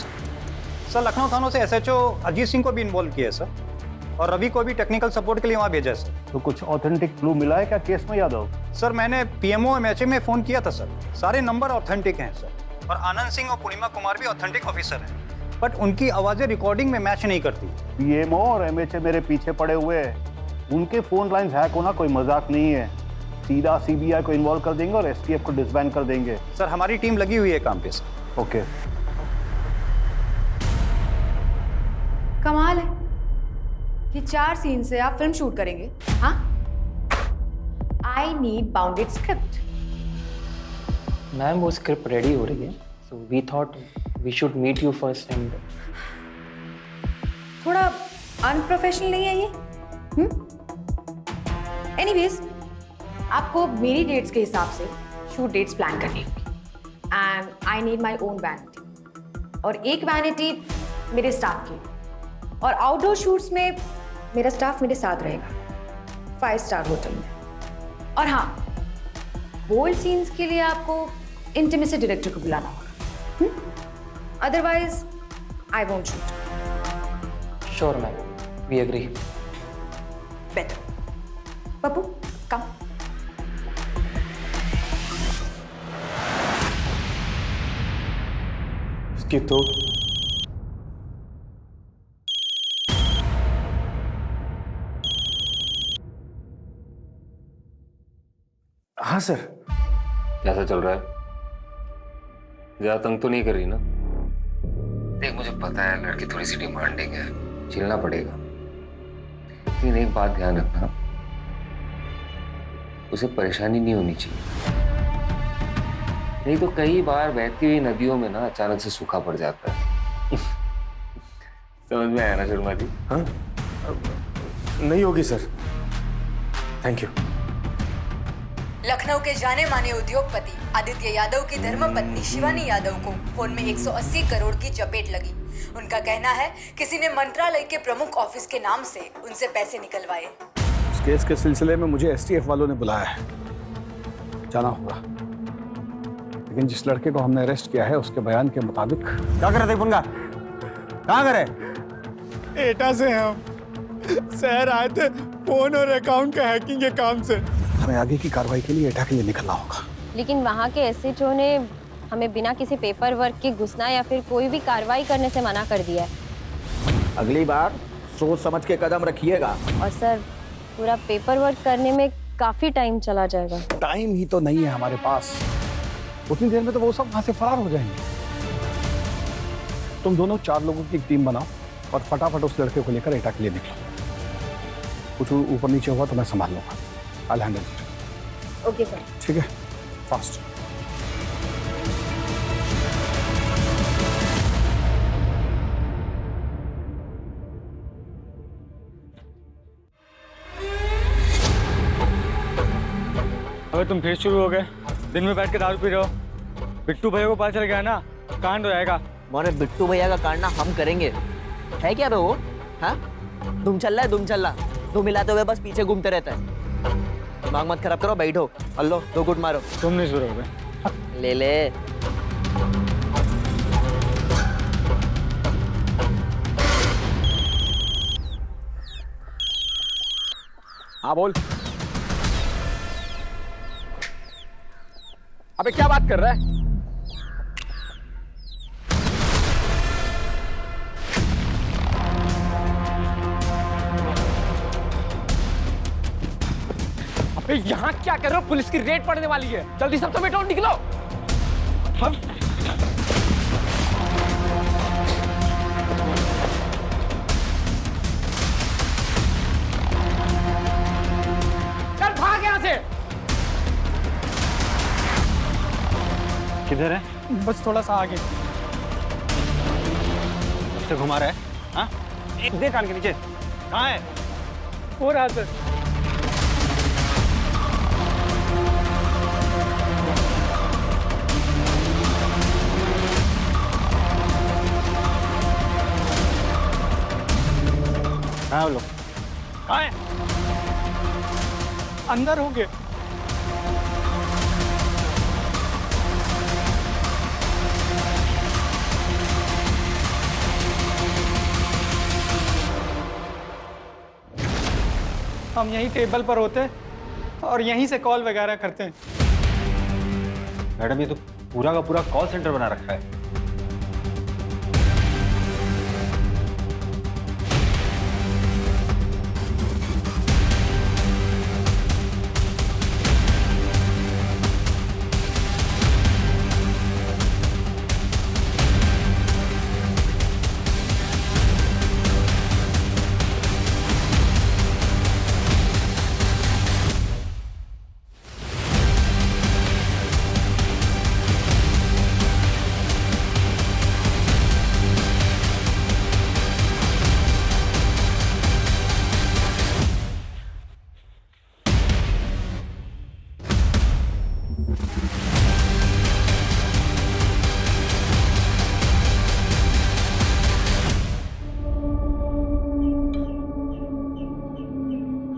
सर लखनऊ थानों से एसएचओ अजीत सिंह को भी इन्वॉल्व किया है सर, और रवि को भी टेक्निकल सपोर्ट के लिए वहाँ भेजा है सर। तो कुछ ऑथेंटिक क्लू मिला है क्या केस में यादव? सर मैंने पीएमओ एमएचए में फ़ोन किया था सर, सारे नंबर ऑथेंटिक हैं सर, और आनंद सिंह और पूर्णिमा कुमार भी ऑथेंटिक ऑफिसर हैं, बट उनकी आवाज़ें रिकॉर्डिंग में मैच नहीं करती। पीएमओ और एमएचए मेरे पीछे पड़े हुए हैं, उनके फोन लाइंस हैक होना कोई मजाक नहीं है। सीधा सीबीआई को इन्वॉल्व कर देंगे और एसटीएफ को डिसबैंड कर देंगे। सर हमारी टीम लगी हुई है काम पे सर। ओके। कमाल है कि 4 सीन से आप फिल्म शूट करेंगे। हाँ, I need bounded script. Ma'am वो स्क्रिप्ट रेडी हो रही है, so we thought we should meet you first and. थोड़ा अनप्रोफेशनल नहीं है ये? एनीवेज, आपको मेरी डेट्स के हिसाब से शूट डेट्स प्लान करनी होगी and I need my own vanity, और एक वैनिटी मेरे स्टाफ की, और आउटडोर शूट्स में मेरा स्टाफ मेरे साथ रहेगा 5 स्टार होटल में। और हाँ, बोल्ड सीन्स के लिए आपको इंटीमेसी डायरेक्टर को बुलाना होगा, otherwise I won't shoot. Sure ma'am, we agree. Better. Pappu come. Skip तो हाँ सर। कैसा चल रहा है? ज्यादा तंग तो नहीं कर रही ना? देख मुझे पता है लड़की थोड़ी सी डिमांडिंग है, झेलना पड़ेगा, लेकिन एक बात ध्यान रखना, उसे परेशानी नहीं होनी चाहिए, नहीं तो कई बार बहती हुई नदियों में ना अचानक से सूखा पड़ जाता है। समझ में आया ना शर्मा जी? हाँ नहीं होगी सर, थैंक यू। लखनऊ के जाने माने उद्योगपति आदित्य यादव की धर्मपत्नी शिवानी यादव को फोन में 180 करोड़ की चपेट लगी। उनका कहना है किसी ने मंत्रालय के प्रमुख ऑफिस के नाम से उनसे पैसे निकलवाए। इस केस के सिलसिले में मुझे एसटीएफ वालों ने बुलाया है, जाना होगा, लेकिन जिस लड़के को हमने अरेस्ट किया है उसके बयान के मुताबिक। क्या कर रहे थे पुनगा? कहाँ करे? एटा से हम शहर आए थे फोन और अकाउंट के हैकिंग के काम से। हमें आगे की कार्रवाई के लिए एटा के लिए निकलना होगा। लेकिन वहाँ के एसएचओ ने हमें बिना किसी पेपर वर्क के घुसना या फिर कोई भी कार्रवाई करने से मना कर दिया है। अगली बार सोच समझ के कदम रखिएगा। और सर, पूरा पेपर वर्क करने में काफी टाइम चला जाएगा। टाइम ही तो नहीं है हमारे पास, उतनी देर में तो वो सब वहां से फरार हो जाएंगे। तुम दोनों 4 लोगों की एक टीम बनाओ और फटाफट उस लड़के को लेकर एटा के लिए निकलो। कुछ ऊपर नीचे हुआ तो मैं संभाल लूंगा। I'll handle it. Okay sir. ठीक है, फास्ट। अबे तुम फिर शुरू हो गए, दिन में बैठ के दारू पी रहे हो। बिट्टू भैया को पता चल गया ना, कांड हो जाएगा। मोरे बिट्टू भैया का कांड ना हम करेंगे, है क्या बे वो? हाँ, धूम चल रहा है, धूम चल रहा, धूम मिलाते हुए बस पीछे घूमते रहता है। दिमाग मत खराब करो, बैठो, अल्लो 2 गुट मारो। तुम नहीं शुरू हो गए। ले ले। हाँ बोल। अबे क्या बात कर रहा है? अबे यहाँ क्या कर रहे हो? पुलिस की रेड पड़ने वाली है, जल्दी सब समेटो और निकलो। हम चल भाग यहाँ से। किधर है? बस थोड़ा सा आगे। उससे घुमा रहा है? हाँ? एक दे कान के नीचे। कहाँ है? हो रहा सर। कहाँ लोग? कहाँ है? अंदर होंगे। हम यहीं टेबल पर होते और यहीं से कॉल वगैरह करते हैं। मैडम ये तो पूरा का पूरा कॉल सेंटर बना रखा है।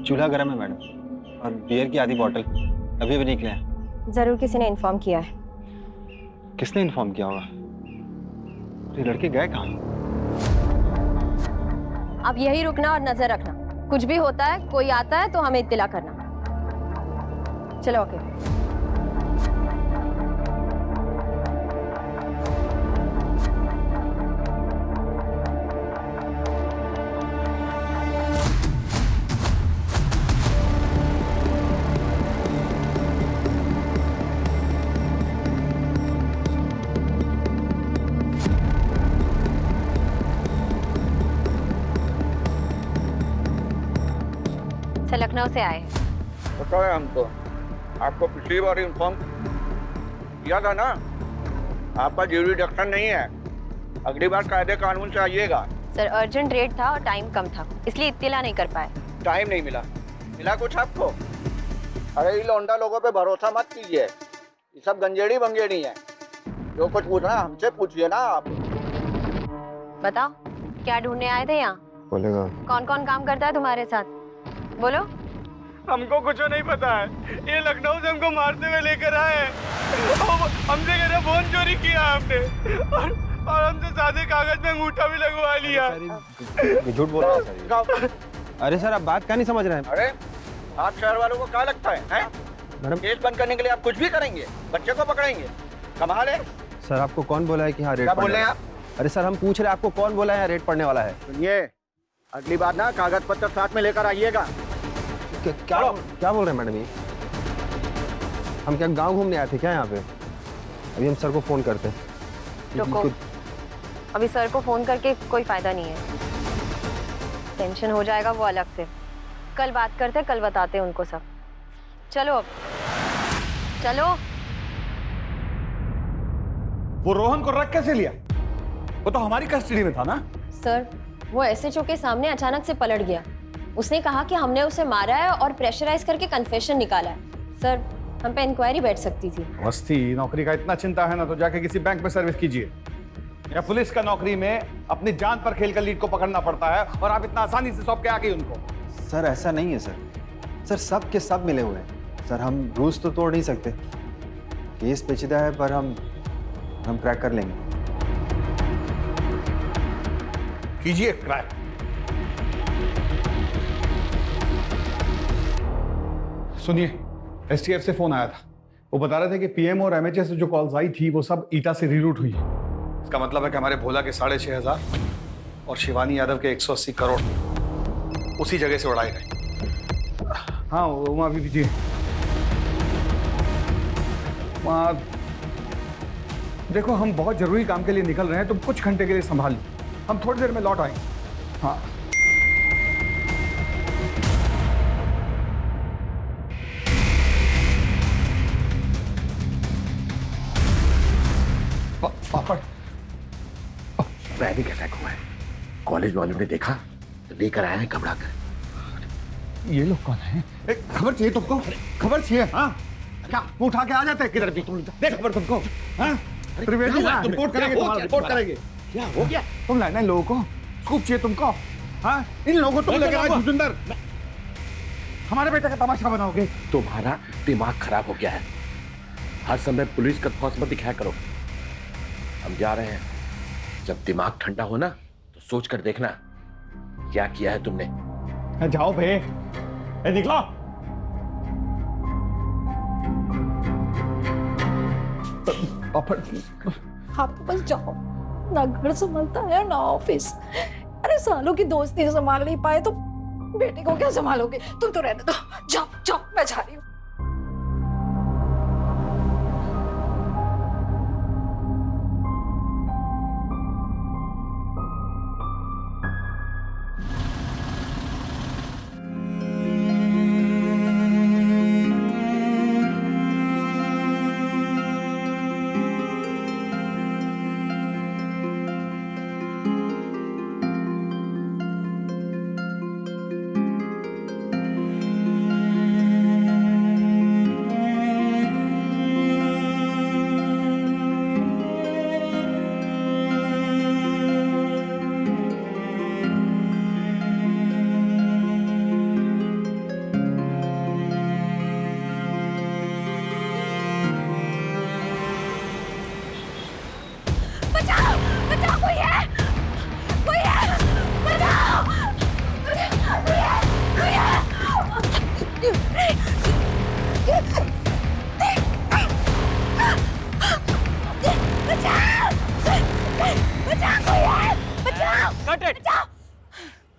चूल्हा गर्म है मैडम, और बियर की आधी बोतल अभी भी निकले हैं। जरूर किसी ने इन्फॉर्म किया है। किसने इन्फॉर्म किया होगा? ये लड़के गए कहाँ? अब यही रुकना और नजर रखना। कुछ भी होता है, कोई आता है तो हमें इत्तिला करना। चलो ओके। लखनऊ से आए हैं। पता है हमको, आपको पिछली बार इन्फॉर्म किया था ना, आपका ज्यूरिडिक्शन नहीं है, अगली बार कायदे कानून से आइएगा। सर अर्जेंट रेट था और टाइम कम था, इसलिए इत्तिला नहीं कर पाए। टाइम नहीं मिला? मिला कुछ आपको? अरे इन लौंडा लोगों पे भरोसा मत कीजिए, ये सब गंजेड़ी बंगेड़ी है। जो कुछ पूछना है हमसे पूछिए ना आप। बताओ क्या ढूंढने आए थे यहाँ? बोलेगा कौन कौन काम करता है तुम्हारे साथ? बोलो। हमको कुछ नहीं पता है, ये लखनऊ से हमको मारते हुए लेकर आए हैं। हमसे कह रहे फोन चोरी किया हमने, और हमसे सादे कागज में अंगूठा भी लगवा लिया। झूठ बोल रहा है सर। अरे सर आप बात क्या नहीं समझ रहे हैं? अरे आप शहर वालों को क्या लगता है? मैडम केस बंद करने के लिए आप कुछ भी करेंगे, बच्चे को पकड़ेंगे, कमाल है। सर आपको कौन बोला है कि हाँ रेट? क्या बोल रहे हैं आप? अरे सर हम पूछ रहे हैं आपको कौन बोला है रेट पड़ने वाला है? सुनिए, अगली बार ना कागज पत्र साथ में लेकर आइएगा। क्या बोल रहे हैं मैडम ये? हम क्या गांव घूमने आए थे क्या यहाँ पे? अभी हम सर को फोन करते हैं। रुको, अभी सर को फोन करके कोई फायदा नहीं है, टेंशन हो जाएगा वो अलग से। कल बात करते, कल बताते हैं उनको सब। चलो अब चलो। वो रोहन को रख कैसे लिया? वो तो हमारी कस्टडी में था ना। सर वो एसएचओ के सामने अचानक से पलट गया। उसने कहा कि हमने उसे मारा है और प्रेशराइज करके कन्फेशन निकाला है। सर हम पे इंक्वायरी बैठ सकती थी। मस्ती, नौकरी का इतना चिंता है ना तो जाके किसी बैंक में सर्विस कीजिए, या पुलिस का नौकरी में अपनी जान पर खेलकर लीड को पकड़ना पड़ता है, और आप इतना आसानी से सौंप के आ गए उनको। सर ऐसा नहीं है सर, सर सब के सब मिले हुए हैं सर। हम रूल्स तो तोड़ नहीं सकते, केस पेचीदा है पर हम क्रैक कर लेंगे। कीजिए क्रैक। सुनिए, एसटीएफ से फोन आया था, वो बता रहे थे कि पीएम और एमएचए से जो कॉल्स आई थी वो सब ईटा से रीरूट हुई है। इसका मतलब है कि हमारे भोला के 6,500 और शिवानी यादव के 180 करोड़ उसी जगह से उड़ाए गए। हाँ उमा भी जी, वहाँ देखो हम बहुत जरूरी काम के लिए निकल रहे हैं, तुम कुछ घंटे के लिए संभाल लो, हम थोड़ी देर में लौट आएंगे। हाँ पापड़ पैनिक अटैक हुआ है, कॉलेज वालों ने देखा तो लेकर आए हैं घबरा कर। ये लोग कौन हैं? खबर चाहिए तुमको? खबर चाहिए? हाँ क्या उठा के आ जाते हैं किधर भी? तुम देख खबर तुमको? हाँ त्रिवेदी रिपोर्ट करेंगे, तुम्हारा रिपोर्ट करेंगे। क्या हो गया? तुम लाना इन लोगों को, स्कूप चाहिए तुमको? हाँ इन लोगों को तुम लेकर आए भूपिंदर, हमारे बेटे का तमाशा बनाओगे। तुम्हारा दिमाग खराब हो गया है, हर समय पुलिस का खौफ मत दिखाया करो। हम जा रहे हैं, जब दिमाग ठंडा हो ना तो सोच कर देखना क्या किया है तुमने। जाओ भे, ए, निकलो। आप तो बस जाओ, ना घर संभालता है ना ऑफिस। अरे सालों की दोस्ती संभाल नहीं पाए तो बेटे को क्या संभालोगे? तुम तो रहने दो, जाओ जाओ, मैं जा रही हूँ।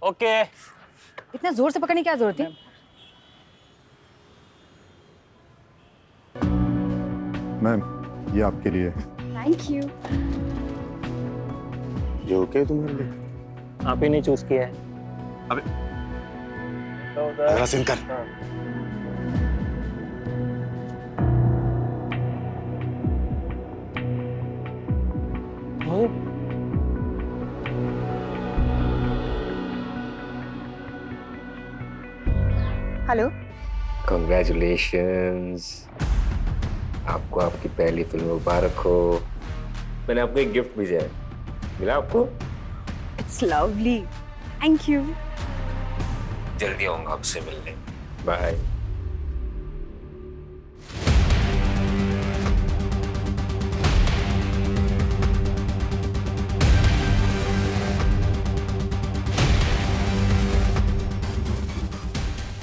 ओके। इतना जोर से पकड़ने की क्या जरूरत थी? मैम, ये आपके लिए। Thank you. ये ओके तुम्हारे लिए? आप ही ने चूज किया है। अबे सिंह कर। हेलो। Congratulations! आपको आपकी पहली फिल्म मुबारक हो। मैंने आपको एक गिफ्ट भेजा है, मिला आपको? It's lovely, thank you. जल्दी आऊंगा आपसे मिलने। Bye.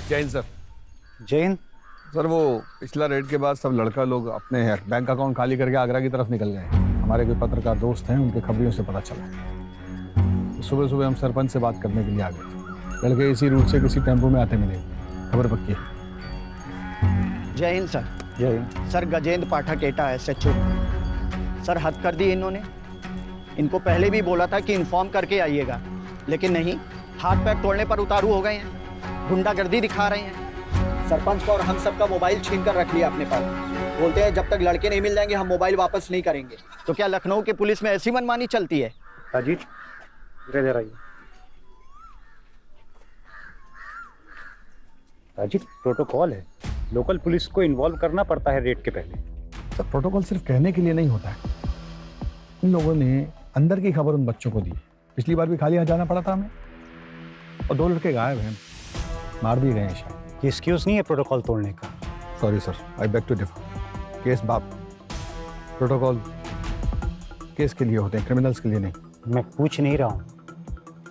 Jain sir. Jain sir, वो पिछला रेड के बाद सब लड़का लोग अपने बैंक अकाउंट खाली करके आगरा की तरफ निकल गए। हमारे कोई पत्रकार दोस्त हैं, उनके खबरियों से पता चला। तो सुबह सुबह हम सरपंच से बात करने के लिए आ गए। लड़के इसी रूट से किसी टेम्पो में आते मिले। खबर पक्की है। जय हिंद सर। जय हिंद सर। गजेंद्र पाठक एटा है सच्चू। सर हद कर दी इन्होंने। इनको पहले भी बोला था कि इन्फॉर्म करके आइएगा, लेकिन नहीं, हाथ पैर तोड़ने पर उतारू हो गए हैं। गुंडागर्दी दिखा रहे हैं। सरपंच का और हम सब का मोबाइल छीन कर रख लिया अपने पास। बोलते हैं जब तक लड़के नहीं मिल जाएंगे हम मोबाइल वापस नहीं करेंगे। तो क्या लखनऊ की पुलिस में ऐसी मनमानी चलती है? अजीत, इधर आइए। अजीत, प्रोटोकॉल है, लोकल पुलिस को इन्वॉल्व करना पड़ता है रेड के पहले। सर, प्रोटोकॉल सिर्फ कहने के लिए नहीं होता है। इन लोगों ने अंदर की खबर उन बच्चों को दी। पिछली बार भी खाली यहाँ जाना पड़ा था हमें, और 2 लड़के गायब हैं, मार दिए गए हैं शायद। ये एक्सक्यूज नहीं है प्रोटोकॉल तोड़ने का। Sorry sir, I back to differ. Case बाप, प्रोटोकॉल केस के लिए होते हैं, क्रिमिनल्स के लिए नहीं। मैं पूछ नहीं रहा हूँ,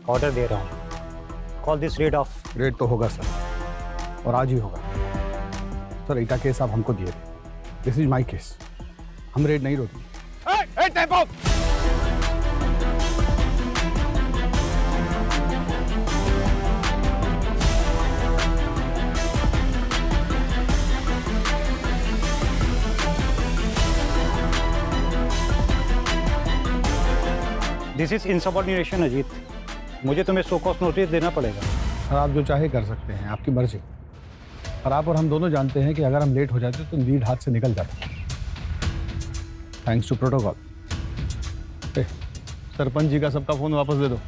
ऑर्डर दे रहा हूँ। Call this rid of. Red तो होगा सर, और आज ही होगा। सर, एटा केस आप हमको दिए थे। This is my case. हम रेड नहीं रोकेंगे। This is insubordination Ajit. मुझे तुम्हें सो कॉस्ट नोटिस देना पड़ेगा। सर, आप जो चाहे कर सकते हैं, आपकी मर्जी। और आप और हम दोनों जानते हैं कि अगर हम लेट हो जाते तो लीड हाथ से निकल जाता। Thanks to protocol. Sarpanch ji का सबका फोन वापस दे दो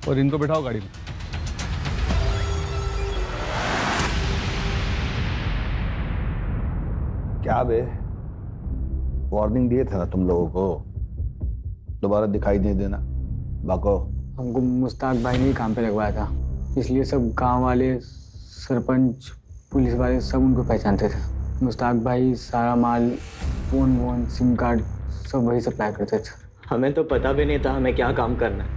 और इनको बिठाओ गाड़ी में। क्या बे, वार्निंग दिए थे ना तुम लोगों को, दोबारा दिखाई नहीं देना। बाको, हमको मुस्ताक भाई ने ही काम पे लगवाया था, इसलिए सब गांव वाले, सरपंच, पुलिस वाले सब उनको पहचानते थे। मुस्ताक भाई सारा माल, फ़ोन वोन, सिम कार्ड सब वही सप्लाई करते थे। हमें तो पता भी नहीं था हमें क्या काम करना है,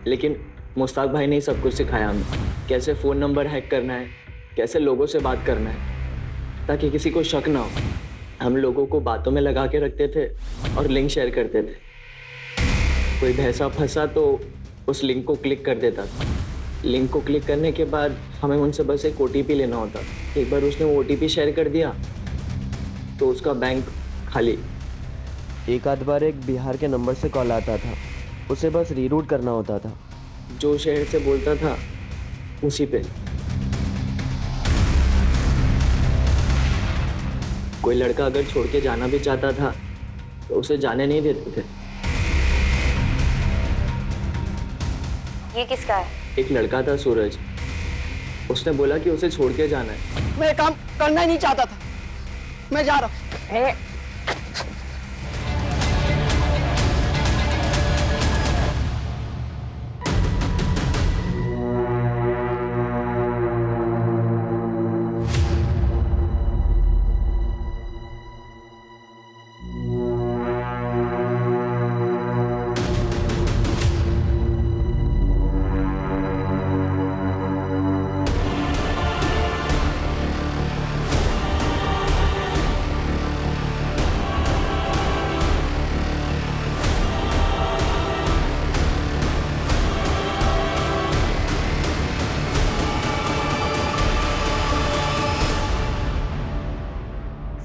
लेकिन मुस्ताक भाई ने ही सब कुछ सिखाया हमें। कैसे फ़ोन नंबर हैक करना है, कैसे लोगों से बात करना है ताकि किसी को शक ना हो। हम लोगों को बातों में लगा के रखते थे और लिंक शेयर करते थे। कोई भैंसा फंसा तो उस लिंक को क्लिक कर देता था। लिंक को क्लिक करने के बाद हमें उनसे बस एक OTP लेना होता। एक बार उसने वो OTP शेयर कर दिया तो उसका बैंक खाली। एक आध बार एक बिहार के नंबर से कॉल आता था, उसे बस रीरूट करना होता था। जो शहर से बोलता था उसी पे। कोई लड़का अगर छोड़ के जाना भी चाहता था तो उसे जाने नहीं देते थे। ये किसका है? एक लड़का था सूरज, उसने बोला कि उसे छोड़ के जाना है। मैं काम करना ही नहीं चाहता था, मैं जा रहा हूँ।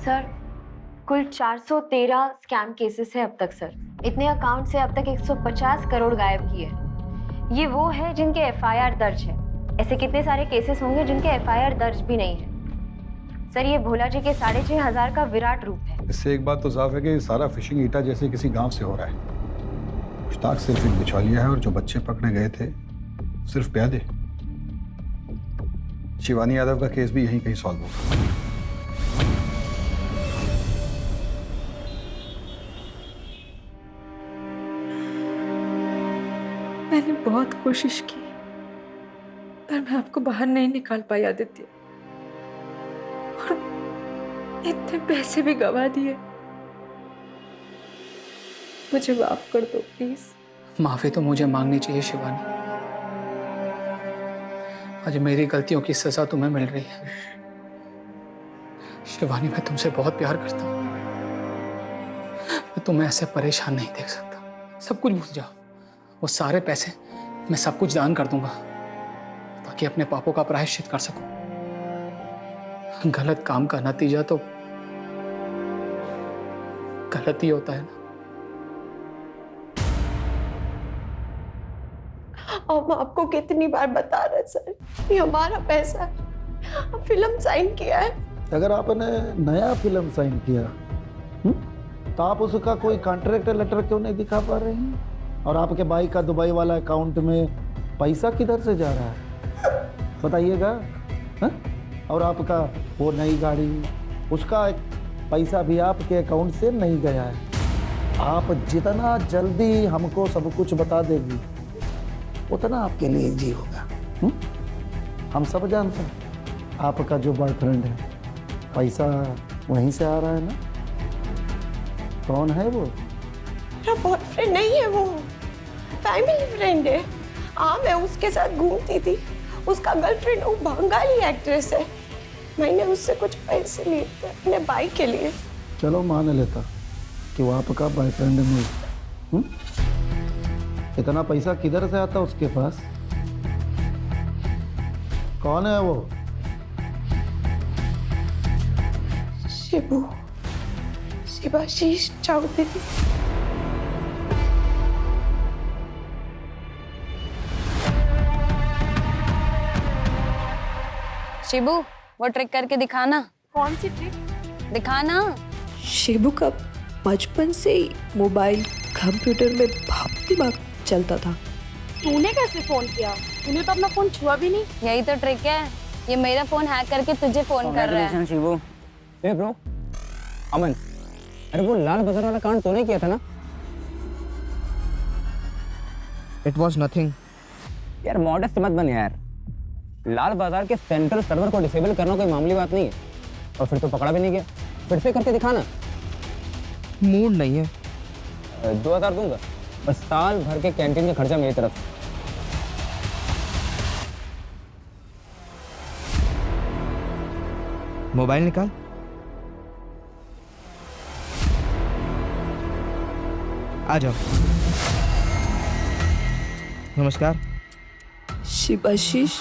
सर, कुल 413 स्कैम केसेस है अब तक सर। इतने अकाउंट से अब तक 150 करोड़ गायब किए हैं। ये वो है जिनके FIR दर्ज है। ऐसे कितने सारे केसेस होंगे जिनके FIR दर्ज भी नहीं है। सर, ये भोला जी के 6500 का विराट रूप है। इससे एक बात तो साफ है कि सारा फिशिंग ईटा जैसे किसी गांव से हो रहा है। मुश्ताक सिर्फ एक बिचौलिया है और जो बच्चे पकड़े गए थे सिर्फ प्यादे। शिवानी यादव का केस भी यहीं कहीं सॉल्व होगा। मैंने बहुत कोशिश की पर मैं आपको बाहर नहीं निकाल पाई आदित्य, और इतने पैसे भी गवा दिए। मुझे माफ कर दो प्लीज। माफी तो मुझे मांगनी चाहिए शिवानी। आज मेरी गलतियों की सजा तुम्हें मिल रही है। शिवानी, मैं तुमसे बहुत प्यार करता हूँ। मैं तुम्हें ऐसे परेशान नहीं देख सकता। सब कुछ भूल जाओ। वो सारे पैसे मैं सब कुछ दान कर दूंगा ताकि अपने पापों का प्रायश्चित कर सकूं। गलत काम का नतीजा तो गलत ही होता है ना। हम आपको कितनी बार बता रहे सर, ये हमारा पैसा है। फिल्म साइन किया है। अगर आपने नया फिल्म साइन किया तो आप उसका कोई कॉन्ट्रैक्ट लेटर क्यों नहीं दिखा पा रहे हैं? और आपके भाई का दुबई वाला अकाउंट में पैसा किधर से जा रहा है बताइएगा? और आपका वो नई गाड़ी, उसका पैसा भी आपके अकाउंट से नहीं गया है। आप जितना जल्दी हमको सब कुछ बता देगी उतना आपके लिए इजी होगा। हम सब जानते हैं आपका जो बॉयफ्रेंड है, पैसा वहीं से आ रहा है ना। कौन है वो? मेरा बॉयफ्रेंड नहीं है, वो फैमिली फ्रेंड है। हाँ, मैं उसके साथ घूमती थी। उसका गर्लफ्रेंड वो बंगाली एक्ट्रेस है। मैंने उससे कुछ पैसे लिए थे अपने भाई के लिए। चलो मान लेता कि वो आपका बॉयफ्रेंड नहीं। इतना पैसा किधर से आता उसके पास? कौन है वो? शिबू, शिवाशीष चौधरी। शिबू, वो ट्रिक करके दिखाना। कौन सी ट्रिक? दिखाना। शिबू का बचपन से ही मोबाइल कंप्यूटर में बहुत दिमाग चलता था। तूने कैसे फोन किया? तूने तो अपना फोन छुआ भी नहीं। यही तो ट्रिक है। ये मेरा फोन हैक करके तुझे फोन कर रहा है। शिबू। ए ब्रो, अमन, अरे वो लाल बाजार वाला कांड तूने किया था ना? It was nothing. यार मॉडेस्ट मत बन यार। लाल बाजार के सेंट्रल सर्वर को डिसेबल करना कोई मामूली बात नहीं है। और फिर तो पकड़ा भी नहीं गया। फिर से करके दिखाना। मूड नहीं है। 2000 दूंगा, बस साल भर के कैंटीन का खर्चा मेरी तरफ। मोबाइल निकाल। आ जाओ। नमस्कार। शिवाशीष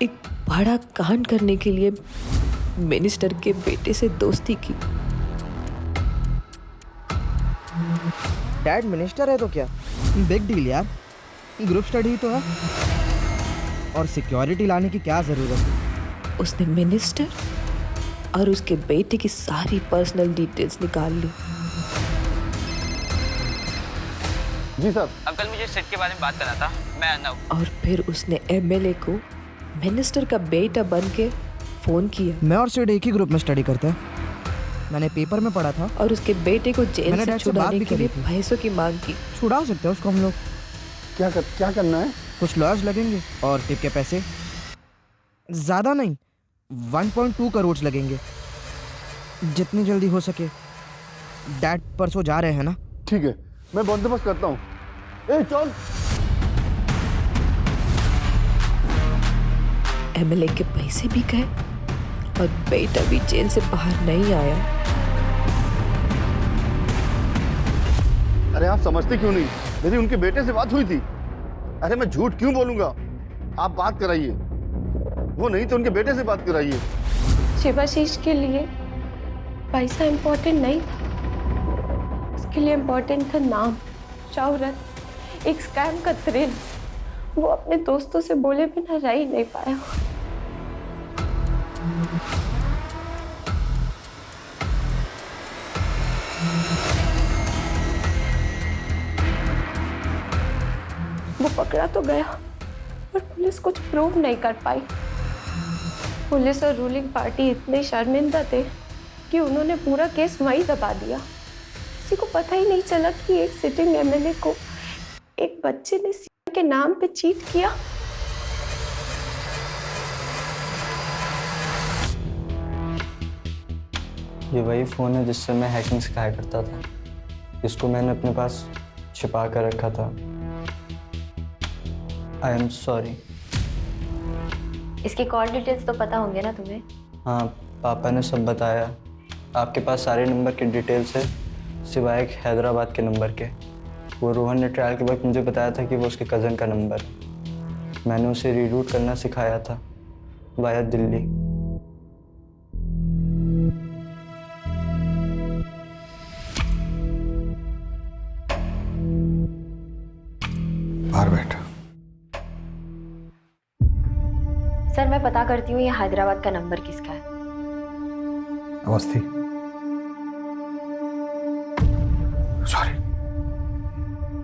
एक बड़ा कांड करने के लिए मिनिस्टर के बेटे से दोस्ती की। डैड मिनिस्टर है तो क्या, बिग डील यार। ग्रुप स्टडी तो है, और सिक्योरिटी लाने की क्या जरूरत। उसने मिनिस्टर और उसके बेटे की सारी पर्सनल डिटेल्स निकाल ली। जी सर। अंकल मुझे सेट के बारे में बात करना था, मैं आना हूँ। और फिर उसने एमएलए को मिनिस्टर का बेटा बन के फोन किया। मैं और सिड एक ही ग्रुप में स्टडी करते हैं, मैंने पेपर में पढ़ा था। और उसके बेटे को जेल से छुड़ाने के लिए पैसों की मांग की। छुड़ा सकते हैं उसको हम लोग। क्या करना है? कुछ लॉयर्स लगेंगे और टिप के पैसे ज्यादा नहीं, 1.2 करोड़ लगेंगे, जितनी जल्दी हो सके। डैड परसों जा रहे हैं ना? ठीक है, मैं बंदोबस्त करता हूँ। ए चल। एमएलए के पैसे भी गए और बेटा भी जेल से बाहर नहीं आया। अरे आप समझते क्यों नहीं? मेरी उनके बेटे से बात हुई थी। अरे मैं झूठ क्यों बोलूंगा? आप बात कराइए, वो नहीं तो उनके बेटे से बात कराइए। शिवाशीष के लिए पैसा इम्पोर्टेंट नहीं था, उसके लिए इम्पोर्टेंट था नाम, शौहरत, एक स्कैम का थ्रिल। वो अपने दोस्तों से बोले बिना रह ही नहीं पाया। वो पकड़ा तो गया पर पुलिस कुछ प्रूव नहीं कर पाई। पुलिस और रूलिंग पार्टी इतने शर्मिंदा थे कि उन्होंने पूरा केस वहीं दबा दिया। किसी को पता ही नहीं चला कि एक सिटिंग एमएलए को एक बच्चे ने सीएम के नाम पे चीट किया। ये वही फ़ोन है जिससे मैं हैकिंग सिखाया करता था, इसको मैंने अपने पास छिपा कर रखा था। I am sorry. इसकी कॉल डिटेल्स तो पता होंगे ना तुम्हें? हाँ, पापा ने सब बताया। आपके पास सारे नंबर के डिटेल्स है सिवाय एक हैदराबाद के नंबर के। वो रोहन ने ट्रायल के वक्त मुझे बताया था कि वो उसके कज़न का नंबर है। मैंने उसे रीरूट करना सिखाया था वाया दिल्ली। बाहर बैठ। सर मैं पता करती हूँ ये हैदराबाद का नंबर किसका है। Awasthi. Sorry.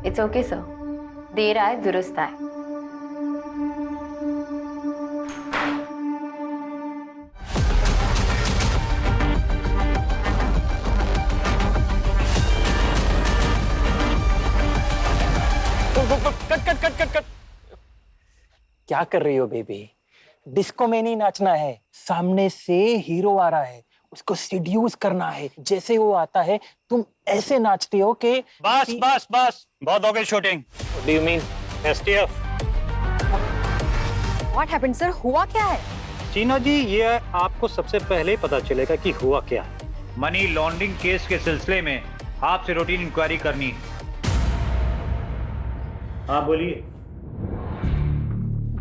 It's okay sir, देर आए दुरुस्त आए। कट। क्या कर रही हो बेबी? डिस्को में नहीं नाचना है, सामने से हीरो आ रहा है, उसको सीड्यूस करना है। जैसे वो आता है तुम ऐसे नाचती हो कि बस बहुत हो गई shooting. Do you mean STF? What happened sir? हुआ क्या है? चीना जी, ये आपको सबसे पहले ही पता चलेगा कि हुआ क्या है। मनी लॉन्ड्रिंग केस के सिलसिले में आपसे रूटीन इंक्वायरी करनी है। हाँ बोलिए।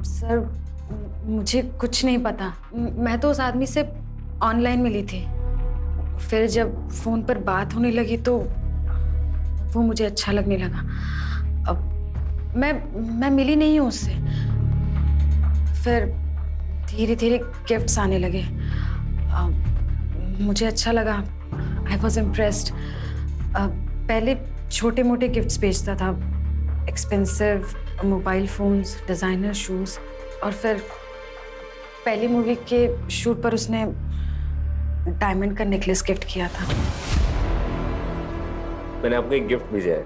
सर मुझे कुछ नहीं पता, मैं तो उस आदमी से ऑनलाइन मिली थी। फिर जब फोन पर बात होने लगी तो वो मुझे अच्छा लगने लगा। अब मैं मिली नहीं हूँ उससे। फिर धीरे धीरे गिफ्ट्स आने लगे। मुझे अच्छा लगा, आई वॉज इम्प्रेस्ड। पहले छोटे मोटे गिफ्ट्स भेजता था, expensive mobile phones, designer shoes. और फिर पहली मूवी के शूट पर उसने डायमंड का नेकलेस गिफ्ट किया था। मैंने आपको एक गिफ्ट भेजा है,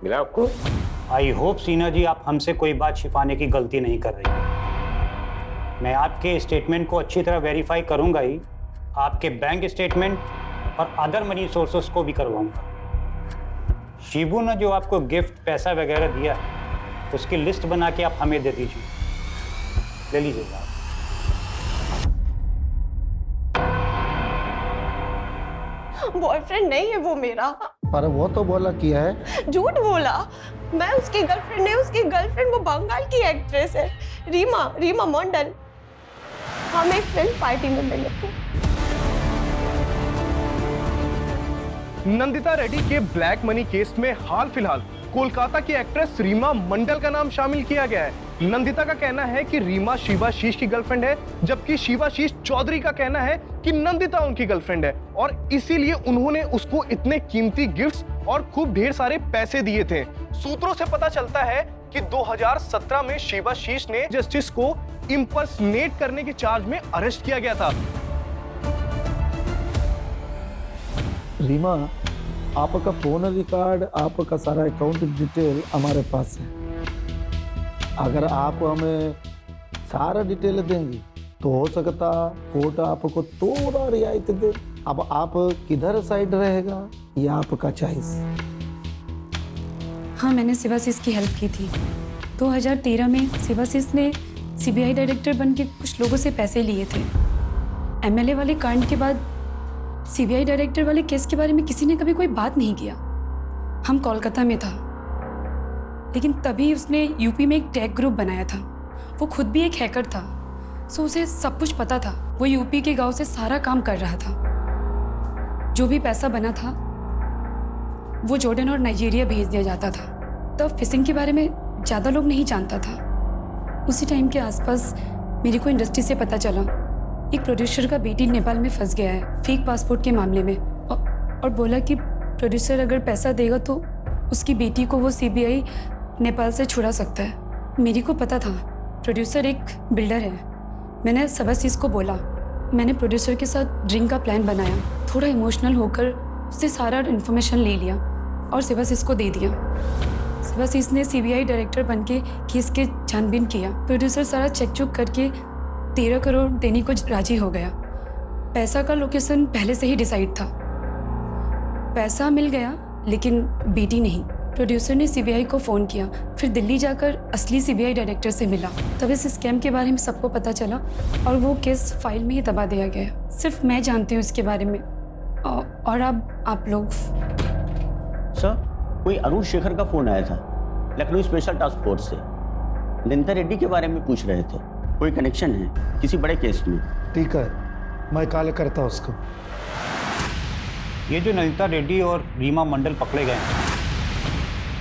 मिला आपको? आई होप सीना जी आप हमसे कोई बात छिपाने की गलती नहीं कर रही। मैं आपके स्टेटमेंट को अच्छी तरह वेरीफाई करूंगा ही, आपके बैंक स्टेटमेंट और अदर मनी सोर्सेस को भी करवाऊंगा। शिबू ने जो आपको गिफ्ट पैसा वगैरह दिया उसकी लिस्ट बना के आप हमें दे दीजिए, ले लीजिएगा। बॉयफ्रेंड नहीं है वो मेरा। पर वो तो बोला किया है। झूठ बोला। मैं उसकी गर्लफ्रेंड नहीं, उसकी गर्लफ्रेंड वो बंगाल की एक्ट्रेस है, रीमा मंडल। हम एक फिल्म पार्टी में मिले थे। नंदिता रेड्डी के ब्लैक मनी केस में हाल फिलहाल कोलकाता की एक्ट्रेस रीमा मंडल का नाम शामिल किया गया है। नंदिता का कहना है कि रीमा शिवाशीष की गर्लफ्रेंड है, जबकि शिवाशीष चौधरी का कहना है कि नंदिता उनकी गर्लफ्रेंड है और इसीलिए उन्होंने उसको इतने कीमती गिफ्ट्स और खूब ढेर सारे पैसे दिए थे। सूत्रों से पता चलता है कि 2017 में शिवाशीष ने जस्टिस को इंपर्सनेट करने के चार्ज में अरेस्ट किया गया था। रीमा, आपका फोन रिकॉर्ड, आपका सारा अकाउंट डिटेल हमारे पास है। अगर आप हमें सारा डिटेल देंगी तो हो सकता कोर्ट आपको थोड़ा रियायत दे। अब आप किधर साइड रहेगा ये आपका चॉइस। हाँ, मैंने शिवाशीष की हेल्प की थी। 2013 में शिवाशीष ने सीबीआई डायरेक्टर बन के कुछ लोगों से पैसे लिए थे। एमएलए वाले कांड के बाद सीबीआई डायरेक्टर वाले केस के बारे में किसी ने कभी कोई बात नहीं किया। हम कोलकाता में था, लेकिन तभी उसने यूपी में एक टेक ग्रुप बनाया था। वो खुद भी एक हैकर था, सो उसे सब कुछ पता था। वो यूपी के गांव से सारा काम कर रहा था। जो भी पैसा बना था वो जॉर्डन और नाइजीरिया भेज दिया जाता था। तब फिशिंग के बारे में ज़्यादा लोग नहीं जानता था। उसी टाइम के आसपास मेरे को इंडस्ट्री से पता चला एक प्रोड्यूसर का बेटी नेपाल में फंस गया है फेक पासपोर्ट के मामले में, और बोला कि प्रोड्यूसर अगर पैसा देगा तो उसकी बेटी को वो सीबीआई नेपाल से छुड़ा सकता है। मेरे को पता था प्रोड्यूसर एक बिल्डर है। मैंने शिवाशीष को बोला। मैंने प्रोड्यूसर के साथ ड्रिंक का प्लान बनाया। थोड़ा इमोशनल होकर उससे सारा इन्फॉर्मेशन ले लिया और शिवाशीष को दे दिया। शिवाशीष ने सीबीआई डायरेक्टर बन के केस के छानबीन किया। प्रोड्यूसर सारा चेक चुक करके 13 करोड़ देने को राजी हो गया। पैसा का लोकेशन पहले से ही डिसाइड था। पैसा मिल गया लेकिन बेटी नहीं। प्रोड्यूसर ने सीबीआई को फ़ोन किया, फिर दिल्ली जाकर असली सीबीआई डायरेक्टर से मिला। तब इस स्कैम के बारे में सबको पता चला और वो केस फाइल में ही दबा दिया गया। सिर्फ मैं जानती हूँ इसके बारे में, और अब आप लोग। सर, कोई अरुण शेखर का फ़ोन आया था लखनऊ स्पेशल टास्क फोर्स से। नंदिता रेड्डी के बारे में पूछ रहे थे। कोई कनेक्शन है किसी बड़े केस में? ठीक है, मैं कॉल करता हूँ उसको। ये जो नंदिता रेड्डी और रीमा मंडल पकड़े गए हैं,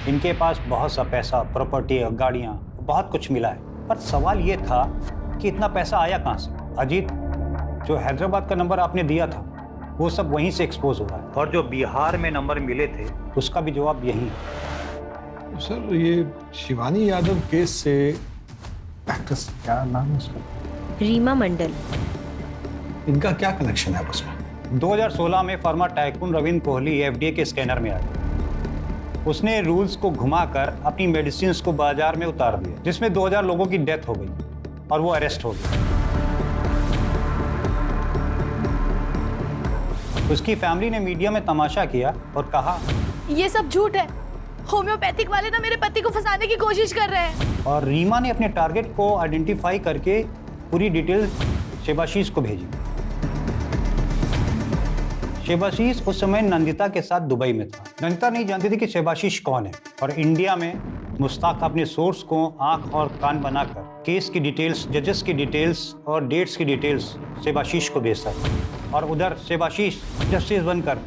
इनके पास बहुत सा पैसा, प्रॉपर्टी, गाड़ियाँ, बहुत कुछ मिला है। पर सवाल ये था कि इतना पैसा आया कहाँ से? अजीत, जो हैदराबाद का नंबर आपने दिया था वो सब वहीं से एक्सपोज हो रहा है, और जो बिहार में नंबर मिले थे उसका भी जवाब यही है। सर, ये शिवानी यादव केस से एक्ट्रेस, क्या नाम है उसका? रीमा मंडल। इनका क्या कनेक्शन है उसमें? 2016 में pharma tycoon Ravindra Kohli FDA के स्कैनर में आया। उसने रूल्स को घुमाकर अपनी मेडिसिन को बाजार में उतार दिया, जिसमें 2000 लोगों की डेथ हो गई और वो अरेस्ट हो गया। उसकी फैमिली ने मीडिया में तमाशा किया और कहा, ये सब झूठ है। होम्योपैथिक वाले ना मेरे पति को फंसाने की कोशिश कर रहे हैं। और रीमा ने अपने टारगेट को आइडेंटिफाई करके पूरी डिटेल शिवाशीष को भेजी। शिवाशीष उस समय नंदिता के साथ दुबई में था। नंदिता नहीं जानती थी कि शिवाशीष कौन है, और इंडिया में मुश्ताक अपने सोर्स को आंख और कान बनाकर केस की डिटेल्स, जजेस की डिटेल्स और डेट्स की डिटेल्स शिवाशीष को भेजता है। और उधर शिवाशीष जस्टिस बनकर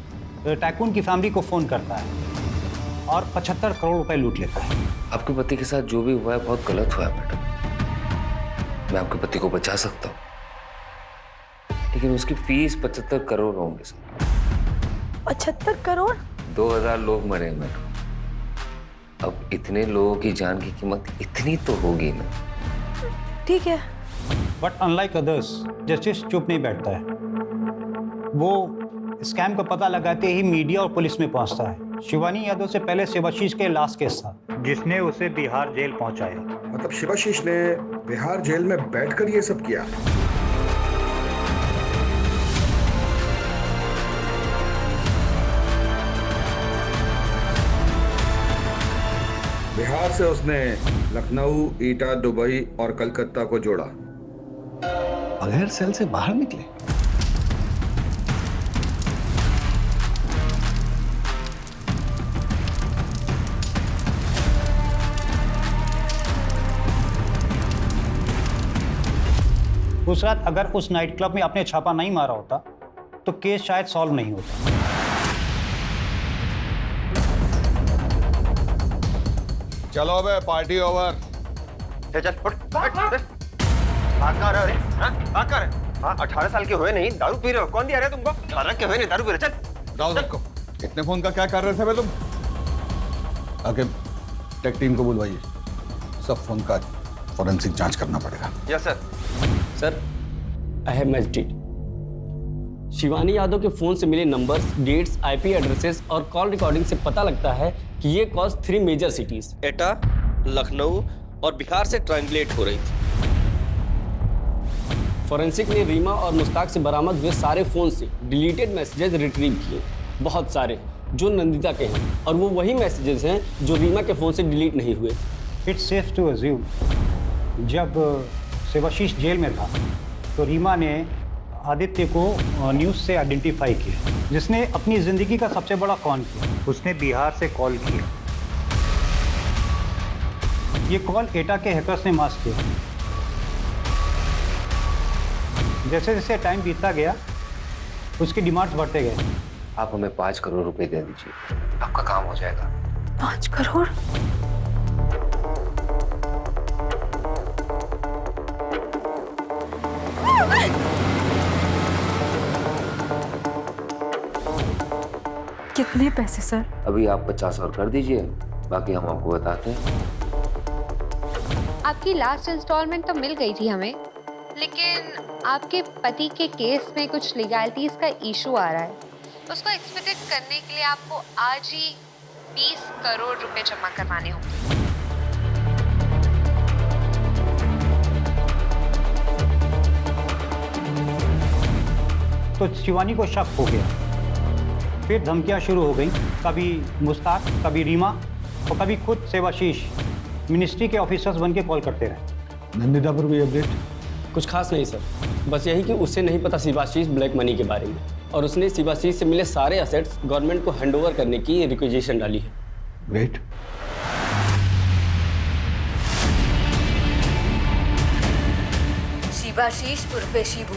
टाइकून की फैमिली को फोन करता है और 75 करोड़ रुपए लूट लेता है। आपके पति के साथ जो भी हुआ है बहुत गलत हुआ है मैडम। मैं आपके पति को बचा सकता हूँ, लेकिन उसकी फीस 75 करोड़ होंगे सर। 75 करोड़? 2000 लोग मरे मैडम। अब इतने लोगों की जान की कीमत इतनी तो होगी ना। ठीक है। बट अनलाइक अदर्स, जस्टिस चुप नहीं बैठता है। वो स्कैम का पता लगाते ही मीडिया और पुलिस में पहुंचता है। शिवानी यादव से पहले शिवाशीष के लास्ट केस था, जिसने उसे बिहार जेल पहुंचाया। मतलब शिवाशीष ने बिहार जेल में बैठकर ये सब किया? बिहार से उसने लखनऊ, ईटा, दुबई और कलकत्ता को जोड़ा। बगैर सेल से बाहर निकले? उस रात अगर उस नाइट क्लब में आपने छापा नहीं मारा होता तो केस शायद सॉल्व नहीं होता। चलो अबे, पार्टी ओवर। चल भाग रहे हाँ 18 साल के हुए नहीं दारू पी रहे हो? कौन दिया रहे तुमको? 18 के हुए नहीं दारू पी रहे? चल जाओ सबको। इतने फोन का क्या कर रहे थे बे तुम? आके टेक टीम को बुलवाइए, सब फोन का फॉरेंसिक जांच करना पड़ेगा। Yes sir. Sir I have magistrate, Shivani Yadav के फोन से मिले नंबर्स, डेट्स, आईपी एड्रेसेस और कॉल रिकॉर्डिंग से पता लगता है कि ये कॉल्स 3 मेजर सिटीज एटा, लखनऊ और बिहार से ट्रांसलेट हो रही थी। फॉरेंसिक ने रीमा और मुश्ताक से बरामद हुए सारे फोन से डिलीटेड मैसेजेस रिट्रीव किए, बहुत सारे जो नंदिता के हैं, और वो वही मैसेजेस हैं जो रीमा के फोन से डिलीट नहीं हुए। इट्स सेफ टू अज्यूम जब शिवाशीष जेल में था तो रीमा ने आदित्य को न्यूज़ से आइडेंटिफाई किया, जिसने अपनी ज़िंदगी का सबसे बड़ा कॉन किया। उसने बिहार से कॉल किया। ये कॉल एटा के हैकर्स ने मास्क किया। जैसे जैसे टाइम बीतता गया उसकी डिमांड्स बढ़ते गए। आप हमें 5 करोड़ रुपए दे दीजिए, आपका काम हो जाएगा। 5 करोड़? कितने पैसे सर? अभी आप 50 और कर दीजिए, बाकी हम आपको बताते हैं। आपकी लास्ट इंस्टॉलमेंट तो मिल गई थी हमें, लेकिन आपके पति के केस में कुछ लीगैलिटीज का इशू आ रहा है। उसको एक्सपेक्टेड करने के लिए आपको आज ही 20 करोड़ रुपए जमा करवाने होंगे। तो शिवानी को शक हो गया, फिर धमकियां शुरू हो गई, कभी मुश्ताक, कभी रीमा और कभी खुद शिवाशीष मिनिस्ट्री के ऑफिसर्स बन के कॉल करते रहे। नंदिता पर कोई अपडेट? कुछ खास नहीं सर, बस यही कि उसे नहीं पता शिवाशीष ब्लैक मनी के बारे में, और उसने शिवाशीष से मिले सारे असेट्स गवर्नमेंट को हैंडओवर करने की रिक्वेजिशन डाली है। ग्रेट। शिवाशीष उर्फे शिबू,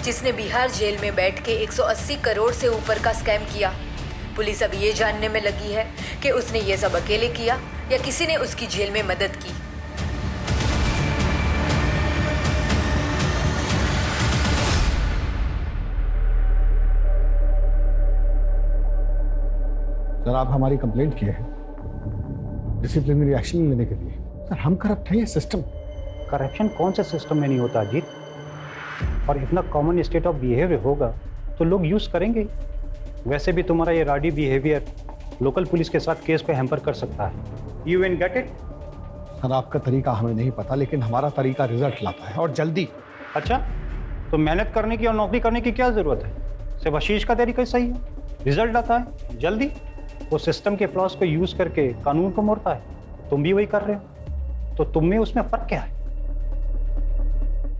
जिसने बिहार जेल में बैठ के 180 करोड़ से ऊपर का स्कैम किया। पुलिस अब ये जानने में लगी है कि उसने ये सब अकेले किया या किसी ने उसकी जेल में मदद की। सर आप हमारी कंप्लेंट किए हैं डिसिप्लिनरी एक्शन लेने के लिए। सर हम करप्ट हैं, ये सिस्टम। करप्शन कौन से सिस्टम में नहीं होता अजीत? और इतना कॉमन स्टेट ऑफ बिहेवियर होगा तो लोग यूज़ करेंगे। वैसे भी तुम्हारा ये राडी बिहेवियर लोकल पुलिस के साथ केस को हैम्पर कर सकता है। You will get it. Sir आपका तरीका हमें नहीं पता, लेकिन हमारा तरीका रिजल्ट लाता है, और जल्दी। अच्छा, तो मेहनत करने की और नौकरी करने की क्या ज़रूरत है? शिवाशीष का तरीका सही है, रिजल्ट आता है जल्दी। वो सिस्टम के फ्लॉज को यूज़ करके कानून को मोड़ता है, तुम भी वही कर रहे हो, तो तुम में उसमें फ़र्क क्या है?